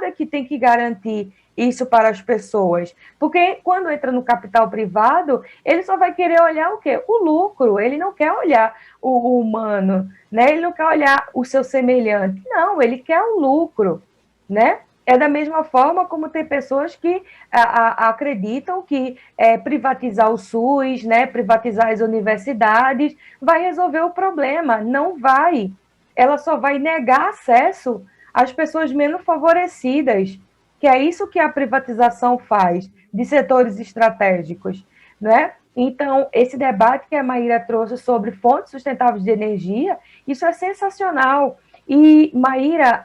é que tem que garantir isso para as pessoas, porque quando entra no capital privado, ele só vai querer olhar o quê? O lucro, ele não quer olhar o humano, né? Ele não quer olhar o seu semelhante, não, ele quer o lucro, né? É da mesma forma como tem pessoas que acreditam que privatizar o SUS, né, privatizar as universidades, vai resolver o problema. Não vai. Ela só vai negar acesso às pessoas menos favorecidas, que é isso que a privatização faz, de setores estratégicos, né? Então, esse debate que a Maíra trouxe sobre fontes sustentáveis de energia, isso é sensacional. E, Maíra,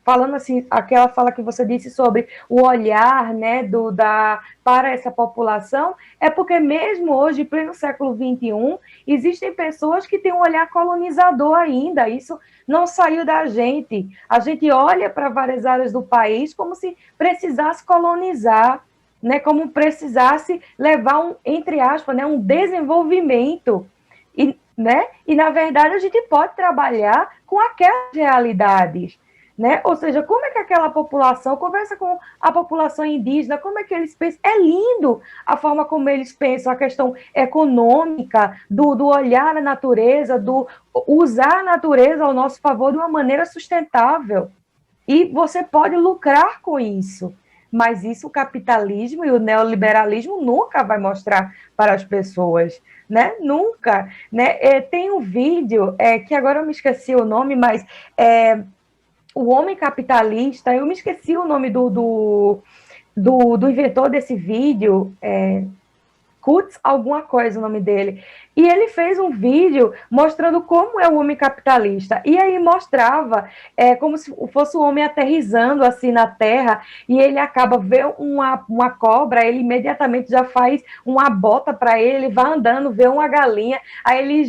falando assim, aquela fala que você disse sobre o olhar, né, para essa população, é porque mesmo hoje, em pleno século XXI, existem pessoas que têm um olhar colonizador ainda, isso não saiu da gente. A gente olha para várias áreas do país como se precisasse colonizar, né, como precisasse levar entre aspas, né, um desenvolvimento. E, na verdade, a gente pode trabalhar com aquelas realidades, né? Ou seja, como é que aquela população conversa com a população indígena, como é que eles pensam? É lindo a forma como eles pensam, a questão econômica, do olhar à natureza, do usar a natureza ao nosso favor de uma maneira sustentável. E você pode lucrar com isso. Mas isso o capitalismo e o neoliberalismo nunca vai mostrar para as pessoas, né? Nunca, né? Tem um vídeo que agora eu me esqueci o nome, mas o homem capitalista, eu me esqueci o nome do inventor desse vídeo, Kutz alguma coisa o nome dele, e ele fez um vídeo mostrando como é o homem capitalista, e aí mostrava como se fosse o homem aterrissando assim na terra, e ele acaba vendo uma cobra, ele imediatamente já faz uma bota para ele vai andando, vê uma galinha, aí ele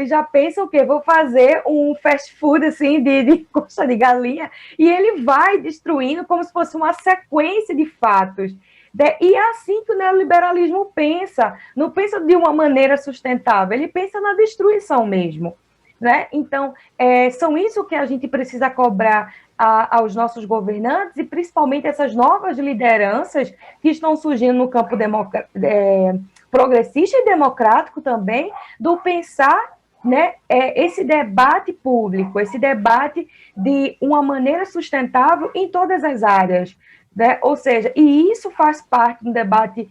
já pensa o quê? Vou fazer um fast food assim de coxa de galinha, e ele vai destruindo como se fosse uma sequência de fatos. E é assim que o neoliberalismo pensa, não pensa de uma maneira sustentável, ele pensa na destruição mesmo, né? Então, são isso que a gente precisa cobrar aos nossos governantes e principalmente essas novas lideranças que estão surgindo no campo progressista e democrático também, do pensar, né, esse debate público, esse debate de uma maneira sustentável em todas as áreas, né? Ou seja, e isso faz parte de um debate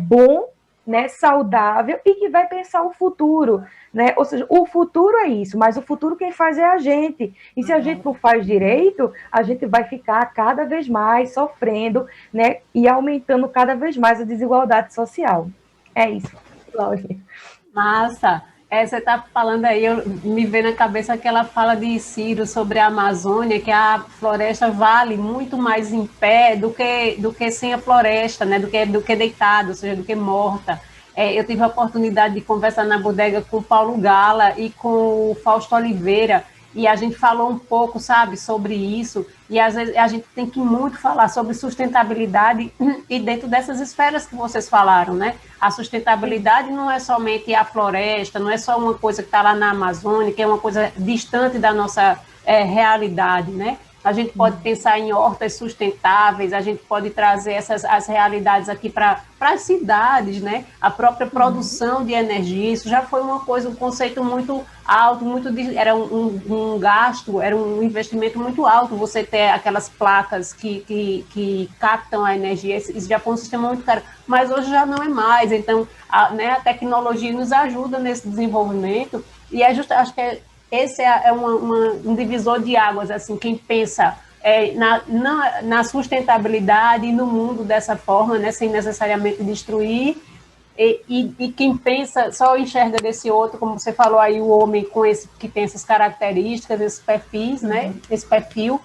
bom, né, saudável e que vai pensar o futuro, né? Ou seja, o futuro é isso, mas o futuro quem faz é a gente. E se a gente não faz direito, a gente vai ficar cada vez mais sofrendo, né, e aumentando cada vez mais a desigualdade social. É isso, Cláudia. Massa. Você está falando aí, me vem na cabeça aquela fala de Ciro sobre a Amazônia, que a floresta vale muito mais em pé do que sem a floresta, né? do que deitada, ou seja, do que morta. Eu tive a oportunidade de conversar na bodega com o Paulo Gala e com o Fausto Oliveira, e a gente falou um pouco, sabe, sobre isso, e às vezes a gente tem que muito falar sobre sustentabilidade e dentro dessas esferas que vocês falaram, né? A sustentabilidade não é somente a floresta, não é só uma coisa que está lá na Amazônia, que é uma coisa distante da nossa realidade, né? A gente pode pensar em hortas sustentáveis, a gente pode trazer as realidades aqui para as cidades, né? A própria produção de energia, isso já foi um conceito muito alto, era um gasto, era um investimento muito alto, você ter aquelas placas que captam a energia, isso já foi um sistema muito caro, mas hoje já não é mais, então a tecnologia nos ajuda nesse desenvolvimento, e acho que esse é um divisor de águas, assim, quem pensa na sustentabilidade e no mundo dessa forma, né, sem necessariamente destruir, e quem pensa, só enxerga desse outro, como você falou aí, o homem que tem essas características, esses perfis, né, esse perfil,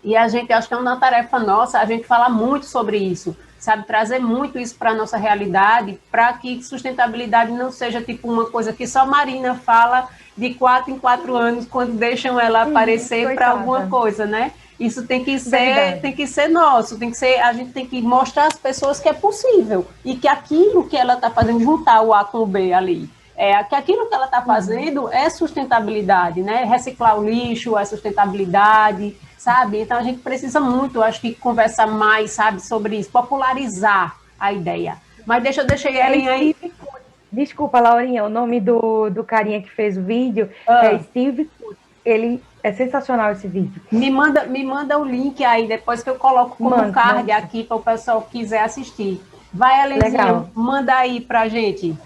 e a gente, acho que é uma tarefa nossa, a gente fala muito sobre isso, sabe, trazer muito isso para a nossa realidade, para que sustentabilidade não seja tipo uma coisa que só Marina fala de 4 em 4 anos, quando deixam ela aparecer para alguma coisa, né? Isso tem que ser nosso, a gente tem que mostrar às pessoas que é possível, e que aquilo que ela está fazendo, juntar o A com o B ali, que aquilo que ela está fazendo é sustentabilidade, né? Reciclar o lixo é sustentabilidade, sabe? Então a gente precisa muito, acho que, conversar mais, sabe, sobre isso, popularizar a ideia. Mas eu deixei Ellen aí. Desculpa, Laurinha, o nome do carinha que fez o vídeo é Steve Cook. Ele é sensacional esse vídeo. Me manda o link aí, depois que eu coloco como card aqui para o pessoal que quiser assistir. Vai, Ellenzinho, manda aí pra gente.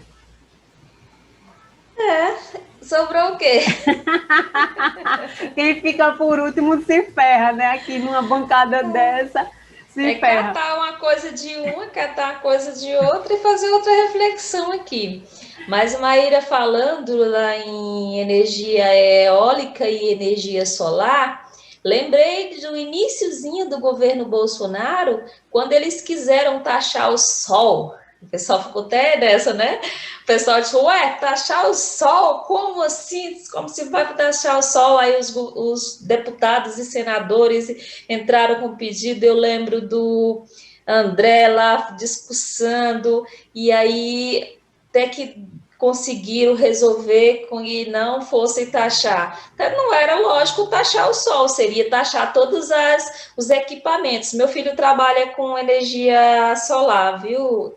Sobrou o quê? Quem fica por último se ferra, né? Aqui numa bancada dessa, se ferra. Catar uma coisa de uma, catar uma coisa de outra e fazer outra reflexão aqui. Mas Maíra falando lá em energia eólica e energia solar, lembrei do iniciozinho do governo Bolsonaro, quando eles quiseram taxar o sol. O pessoal ficou até nessa, né? O pessoal disse, taxar o sol? Como assim? Como se vai taxar o sol? Aí os deputados e senadores entraram com pedido, eu lembro do André lá discussando, e aí até que conseguiram resolver com que não fosse taxar. Então, não era lógico taxar o sol, seria taxar todos os equipamentos. Meu filho trabalha com energia solar, viu,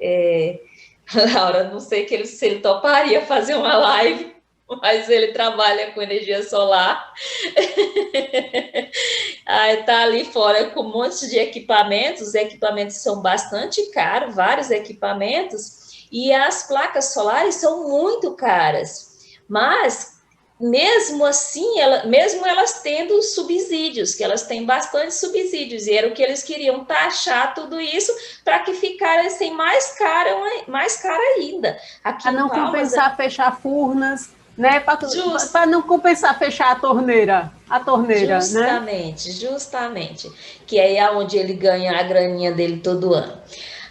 Laura? Não sei se ele toparia fazer uma live, mas ele trabalha com energia solar. Aí tá ali fora com um monte de equipamentos, os equipamentos são bastante caros, vários equipamentos, e as placas solares são muito caras, mas mesmo assim, mesmo elas tendo subsídios, que elas têm bastante subsídios, e era o que eles queriam, taxar tudo isso para que ficasse mais cara ainda. Para não compensar fechar furnas, né? Para não compensar fechar a torneira, justamente, que é onde ele ganha a graninha dele todo ano.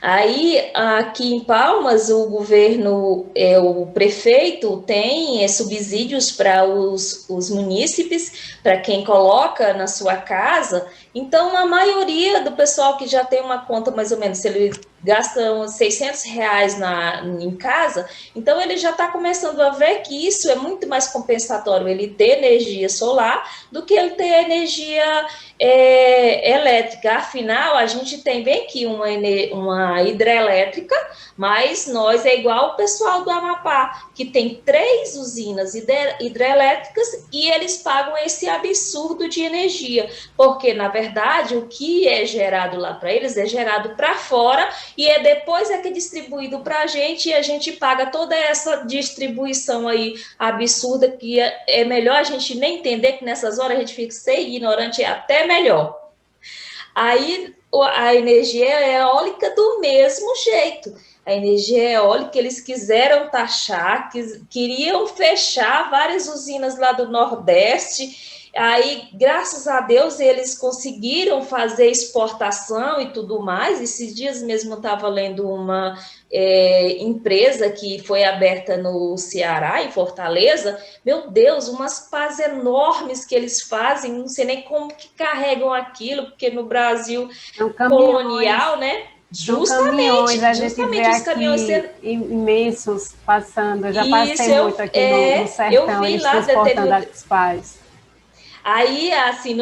Aí, aqui em Palmas, o governo, o prefeito tem subsídios para os munícipes, para quem coloca na sua casa. Então, a maioria do pessoal que já tem uma conta, mais ou menos, se ele gasta uns R$600 em casa, então ele já está começando a ver que isso é muito mais compensatório, ele ter energia solar do que ele ter energia elétrica. Afinal, a gente tem bem aqui uma hidrelétrica, mas nós é igual o pessoal do Amapá, que tem 3 usinas hidrelétricas e eles pagam esse absurdo de energia, porque, na verdade, o que é gerado lá para eles é gerado para fora e depois que é distribuído para a gente, e a gente paga toda essa distribuição aí absurda, que é melhor a gente nem entender, que nessas horas a gente fica ser ignorante, é até melhor. Aí a energia eólica do mesmo jeito. A energia eólica eles quiseram taxar, queriam fechar várias usinas lá do Nordeste. Aí, graças a Deus, eles conseguiram fazer exportação e tudo mais. Esses dias mesmo eu estava lendo uma empresa que foi aberta no Ceará, em Fortaleza. Meu Deus, umas pás enormes que eles fazem, não sei nem como que carregam aquilo, porque no Brasil colonial, né? Justamente, a gente vê os caminhões imensos passando. Eu já passei muito aqui no sertão, eles transportando as pás. Aí, assim,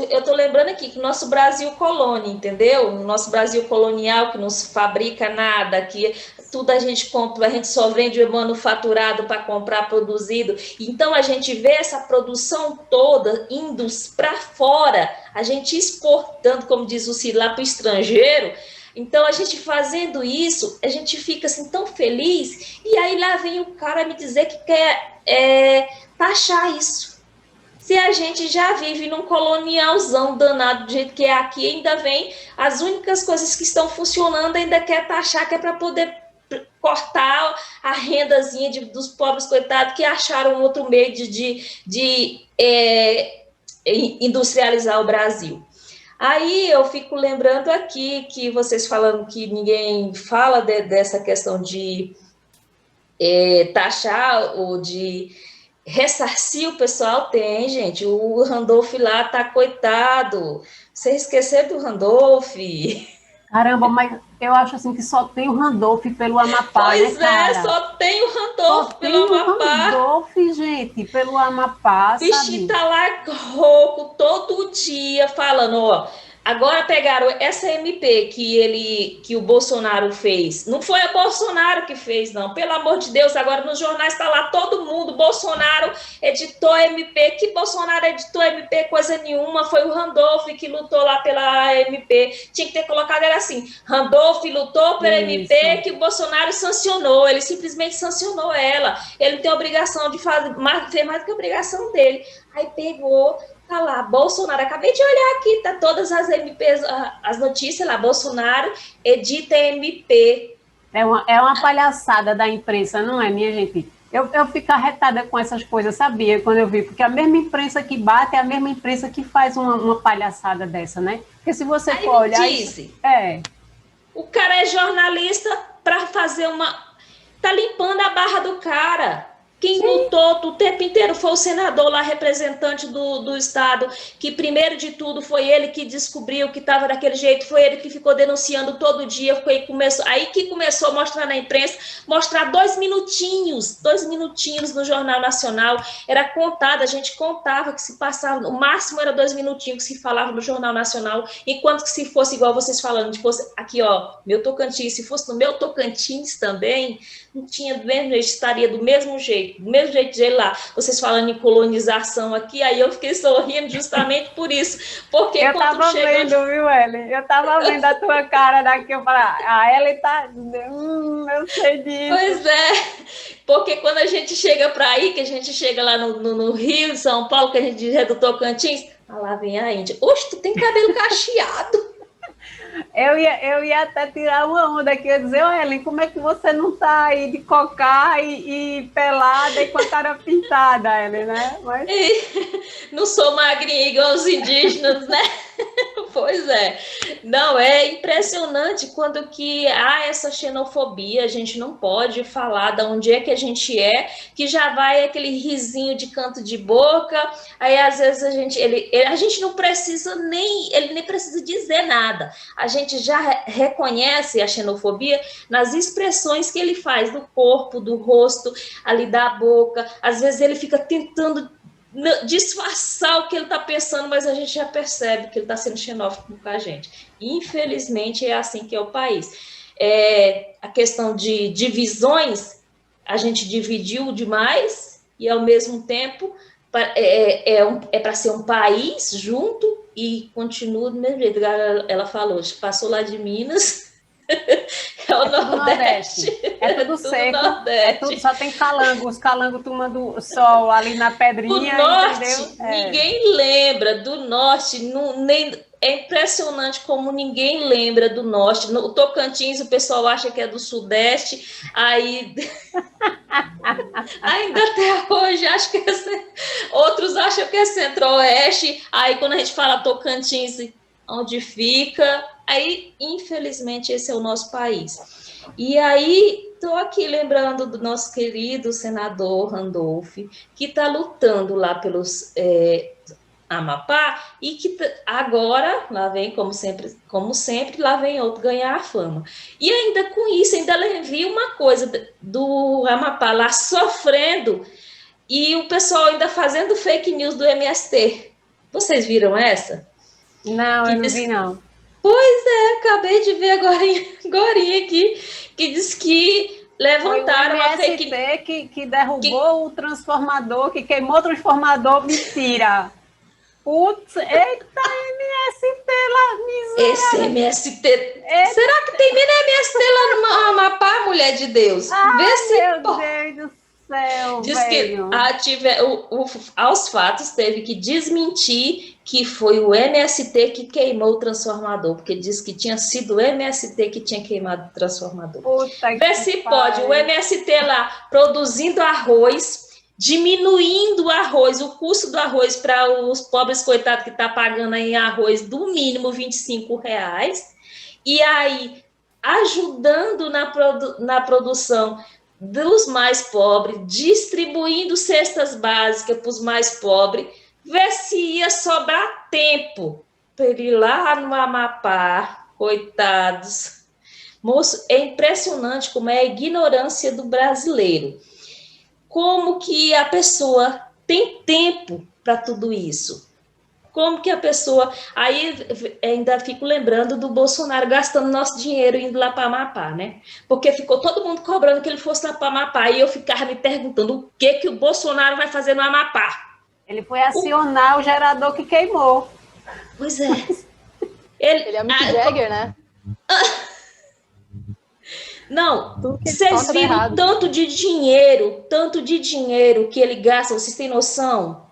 eu tô lembrando aqui que o nosso Brasil colônia, entendeu? O nosso Brasil colonial, que não se fabrica nada, que tudo a gente compra, a gente só vende o manufaturado para comprar produzido. Então, a gente vê essa produção toda indo para fora, a gente exportando, como diz o Ciro, lá para o estrangeiro. Então, a gente fazendo isso, a gente fica assim tão feliz, e aí lá vem o cara me dizer que quer taxar isso. Se a gente já vive num colonialzão danado do jeito que é aqui, ainda vem as únicas coisas que estão funcionando, ainda quer taxar, que é para poder cortar a rendazinha dos pobres coitados que acharam outro meio de industrializar o Brasil. Aí eu fico lembrando aqui que vocês falando que ninguém fala dessa questão de taxar ou de ressarcir o pessoal, tem, gente. O Randolph lá tá coitado. Vocês esqueceram do Randolph? Caramba, mas eu acho assim que só tem o Randolph pelo Amapá, Pois né, é, cara? só tem o Só Randolph tem pelo o Amapá. Randolph, gente, pelo Amapá, O bichinho sabe? tá lá rouco todo dia falando, ó. Agora pegaram essa MP que o Bolsonaro fez. Não foi o Bolsonaro que fez, não. Pelo amor de Deus, agora nos jornais está lá todo mundo. Bolsonaro editou MP. Que Bolsonaro editou MP? Coisa nenhuma. Foi o Randolph que lutou lá pela MP. Tinha que ter colocado ele assim. Randolph lutou pela MP que o Bolsonaro sancionou. Ele simplesmente sancionou ela. Ele tem a obrigação de fazer mais do que a obrigação dele. Aí pegou... Tá lá, Bolsonaro, acabei de olhar aqui, tá todas as MPs, as notícias lá, Bolsonaro edita MP. É uma palhaçada da imprensa, não é, minha gente? Eu fico arretada com essas coisas, sabia, quando eu vi, porque a mesma imprensa que bate é a mesma imprensa que faz uma palhaçada dessa, né? Porque se você Aí for olhar... Disse, o cara é jornalista para fazer tá limpando a barra do cara. Quem lutou o tempo inteiro foi o senador lá, representante do Estado, que primeiro de tudo foi ele que descobriu que estava daquele jeito, foi ele que ficou denunciando todo dia, aí que começou a mostrar na imprensa, mostrar 2 minutinhos no Jornal Nacional, era contado, a gente contava que se passava, o máximo era 2 minutinhos que se falava no Jornal Nacional, enquanto que se fosse igual vocês falando, se fosse aqui, ó, meu Tocantins, se fosse no meu Tocantins também, não tinha do mesmo jeito, estaria do mesmo jeito de lá, vocês falando em colonização aqui, aí eu fiquei sorrindo justamente por isso, porque eu tava vendo, viu, Ellen? Eu tava vendo a tua cara daqui, eu falei, a Ellen tá, eu sei disso. Pois é, porque quando a gente chega para aí, que a gente chega lá no Rio de São Paulo, que a gente diz do Tocantins, lá vem a Índia, oxe, tu tem cabelo cacheado. Eu ia até tirar uma onda aqui, eu ia dizer, Ellen, como é que você não tá aí de cocá e pelada e com a cara pintada, Ellen, né? Mas... Não sou magrinha igual os indígenas, né? Pois é. Não, é impressionante quando que há essa xenofobia, a gente não pode falar de onde é que a gente é, que já vai aquele risinho de canto de boca, aí às vezes a gente não precisa ele nem precisa dizer nada, a gente já reconhece a xenofobia nas expressões que ele faz do corpo, do rosto, ali da boca, às vezes ele fica tentando disfarçar o que ele está pensando, mas a gente já percebe que ele está sendo xenófobo com a gente. Infelizmente, é assim que é o país. A questão de divisões, a gente dividiu demais e, ao mesmo tempo, para ser um país junto e continua do mesmo jeito. Ela falou, passou lá de Minas... É o Nordeste. É tudo seco. Só tem calango. Os calangos tomando sol ali na pedrinha. Do Norte, entendeu? ninguém lembra. Do Norte, é impressionante como ninguém lembra do Norte. No Tocantins, o pessoal acha que é do Sudeste. Aí... Ainda até hoje, acho que outros acham que é Centro-Oeste. Aí, quando a gente fala Tocantins, onde fica... Aí, infelizmente, esse é o nosso país. E aí, estou aqui lembrando do nosso querido senador Randolph, que está lutando lá pelos Amapá, e que agora, lá vem, como sempre, lá vem outro ganhar a fama. E ainda com isso, ainda vi uma coisa do Amapá lá sofrendo, e o pessoal ainda fazendo fake news do MST. Vocês viram essa? Não, eu não vi, não. Pois é, acabei de ver agora aqui, que diz que levantaram a fake news que derrubou o transformador, que queimou o transformador, mentira. Putz, eita, MST lá, miséria. Esse MST, será que tem MST lá no Amapá, mulher de Deus? Vê se meu Deus do céu, diz velho. Que aos fatos teve que desmentir que foi o MST que queimou o transformador, porque diz que tinha sido o MST que tinha queimado o transformador. Vê se pode, o MST lá produzindo arroz, diminuindo o arroz, o custo do arroz para os pobres coitados que estão pagando em arroz do mínimo R$ 25, e aí ajudando na produção dos mais pobres, distribuindo cestas básicas para os mais pobres, ver se ia sobrar tempo para ele ir lá no Amapá, coitados. Moço, é impressionante como é a ignorância do brasileiro. Como que a pessoa tem tempo para tudo isso? Como que a pessoa... Aí ainda fico lembrando do Bolsonaro gastando nosso dinheiro indo lá para Amapá, né? Porque ficou todo mundo cobrando que ele fosse lá para Amapá, e eu ficava me perguntando o que o Bolsonaro vai fazer no Amapá. Ele foi acionar o gerador que queimou. Pois é. Ele é Mick Jagger, né? Não, vocês viram tanto de dinheiro que ele gasta, vocês têm noção?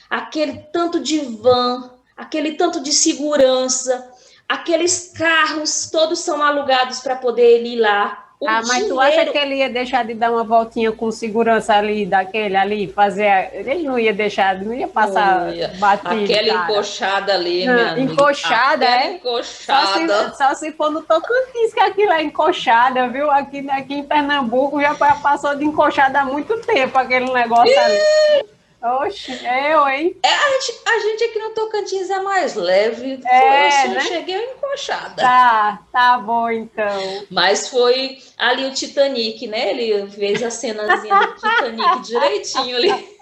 Aquele tanto de van, aquele tanto de segurança, aqueles carros, todos são alugados para poder ele ir lá. Mas tu acha que ele ia deixar de dar uma voltinha com segurança ali, daquele ali, fazer... Ele não ia deixar, não ia passar batido, aquela encoxada ali, minha amiga. Encoxada, encoxada. Só se for no Tocantins, que aquilo é encoxada, viu? Aqui em Pernambuco já passou de encoxada há muito tempo, aquele negócio ali. Oxe, hein? A gente aqui no Tocantins é mais leve. Eu né? cheguei encoxada. Tá bom, então. Mas foi ali o Titanic, né? Ele fez a cenazinha do Titanic direitinho ali.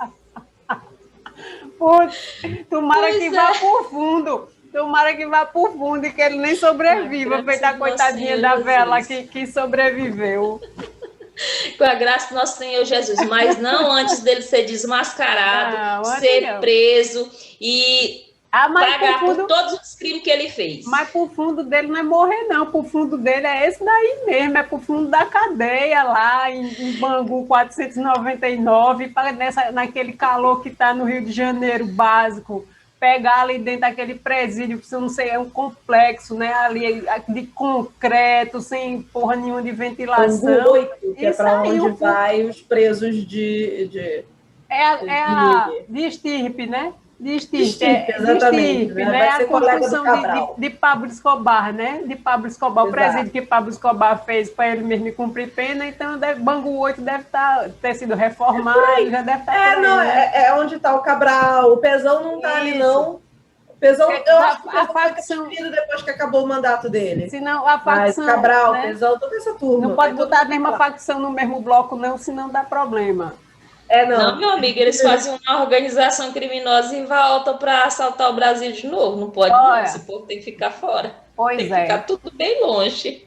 Putz, tomara que vá por fundo. Tomara que vá por fundo e que ele nem sobreviva, feita a coitadinha da vela que sobreviveu. Com a graça do nosso Senhor Jesus, mas não antes dele ser desmascarado, ser preso e pagar por todos os crimes que ele fez. Mas pro fundo dele não é morrer, não. Pro fundo dele é esse daí mesmo, é pro fundo da cadeia lá em Bangu 499, naquele calor que tá no Rio de Janeiro, básico. Pegar ali dentro daquele presídio, que eu não sei, é um complexo, né? Ali de concreto, sem porra nenhuma de ventilação. 8, que é para onde vai os presos de estirpe, né? De estirpe, exatamente. Né? Vai ser a construção de Pablo Escobar, né? De Pablo Escobar, o presídio que Pablo Escobar fez para ele mesmo cumprir pena, então Bangu 8 deve ter sido reformado, já deve estar é onde está o Cabral, o Pezão não está ali, não. O Pezão, eu acho que a facção depois que acabou o mandato dele. Senão a facção, mas Cabral, né? Pezão, toda essa turma. Não pode botar a mesma facção no mesmo bloco, não, senão dá problema. Não, meu amigo, eles fazem uma organização criminosa e voltam para assaltar o Brasil de novo. Não pode, não. Esse povo tem que ficar fora. Tem que ficar tudo bem longe.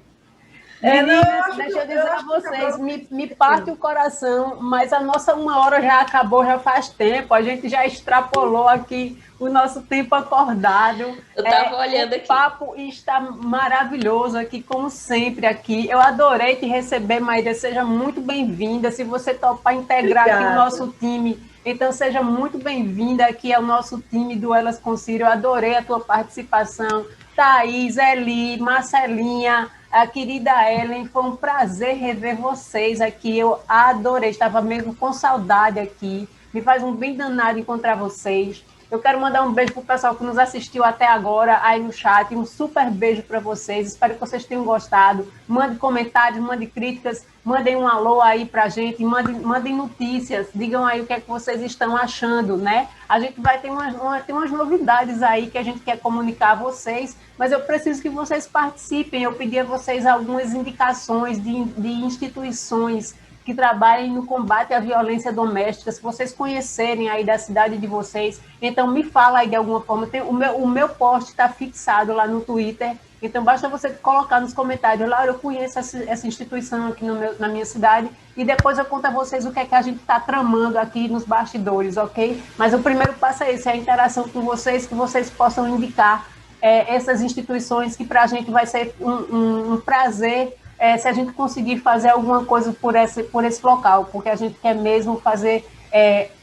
Deixa eu dizer a vocês, me parte o coração, mas a nossa 1 hora já acabou, já faz tempo, a gente já extrapolou aqui o nosso tempo acordado. Eu estava olhando aqui. O papo está maravilhoso aqui, como sempre aqui. Eu adorei te receber, Maíra, seja muito bem-vinda. Se você topar integrar aqui o nosso time, então seja muito bem-vinda aqui ao nosso time do Elas com Ciro. Eu adorei a tua participação. Thaís, Eli, Marcelinha, a querida Ellen, foi um prazer rever vocês aqui, eu adorei, estava mesmo com saudade aqui, me faz um bem danado encontrar vocês. Eu quero mandar um beijo para o pessoal que nos assistiu até agora aí no chat, um super beijo para vocês, espero que vocês tenham gostado, mande comentários, mande críticas, mandem um alô aí para a gente, mandem notícias, digam aí o que é que vocês estão achando, né? A gente vai ter umas novidades aí que a gente quer comunicar a vocês, mas eu preciso que vocês participem, eu pedi a vocês algumas indicações de instituições que trabalhem no combate à violência doméstica, se vocês conhecerem aí da cidade de vocês, então me fala aí de alguma forma, o meu post está fixado lá no Twitter, então basta você colocar nos comentários, Laura, eu conheço essa instituição aqui na minha cidade, e depois eu conto a vocês o que é que a gente está tramando aqui nos bastidores, ok? Mas o primeiro passo é esse, é a interação com vocês, que vocês possam indicar essas instituições, que para a gente vai ser um prazer se a gente conseguir fazer alguma coisa por esse local, porque a gente quer mesmo fazer,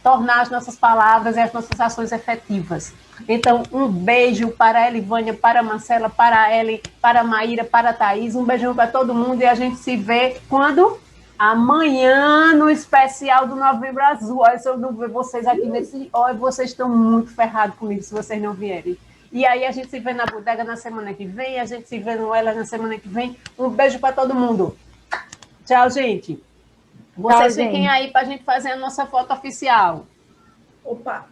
tornar as nossas palavras e as nossas ações efetivas. Então, um beijo para a Elivânia, para a Marcela, para a Ellen, para a Maíra, para a Thaís, um beijão para todo mundo e a gente se vê quando? Amanhã, no especial do Novembro Azul. Olha, se eu não ver vocês aqui nesse... Olha, vocês estão muito ferrados comigo se vocês não vierem. E aí a gente se vê na bodega na semana que vem, a gente se vê no Ela na semana que vem. Um beijo para todo mundo. Tchau, gente. Vocês fiquem aí para a gente fazer a nossa foto oficial. Opa!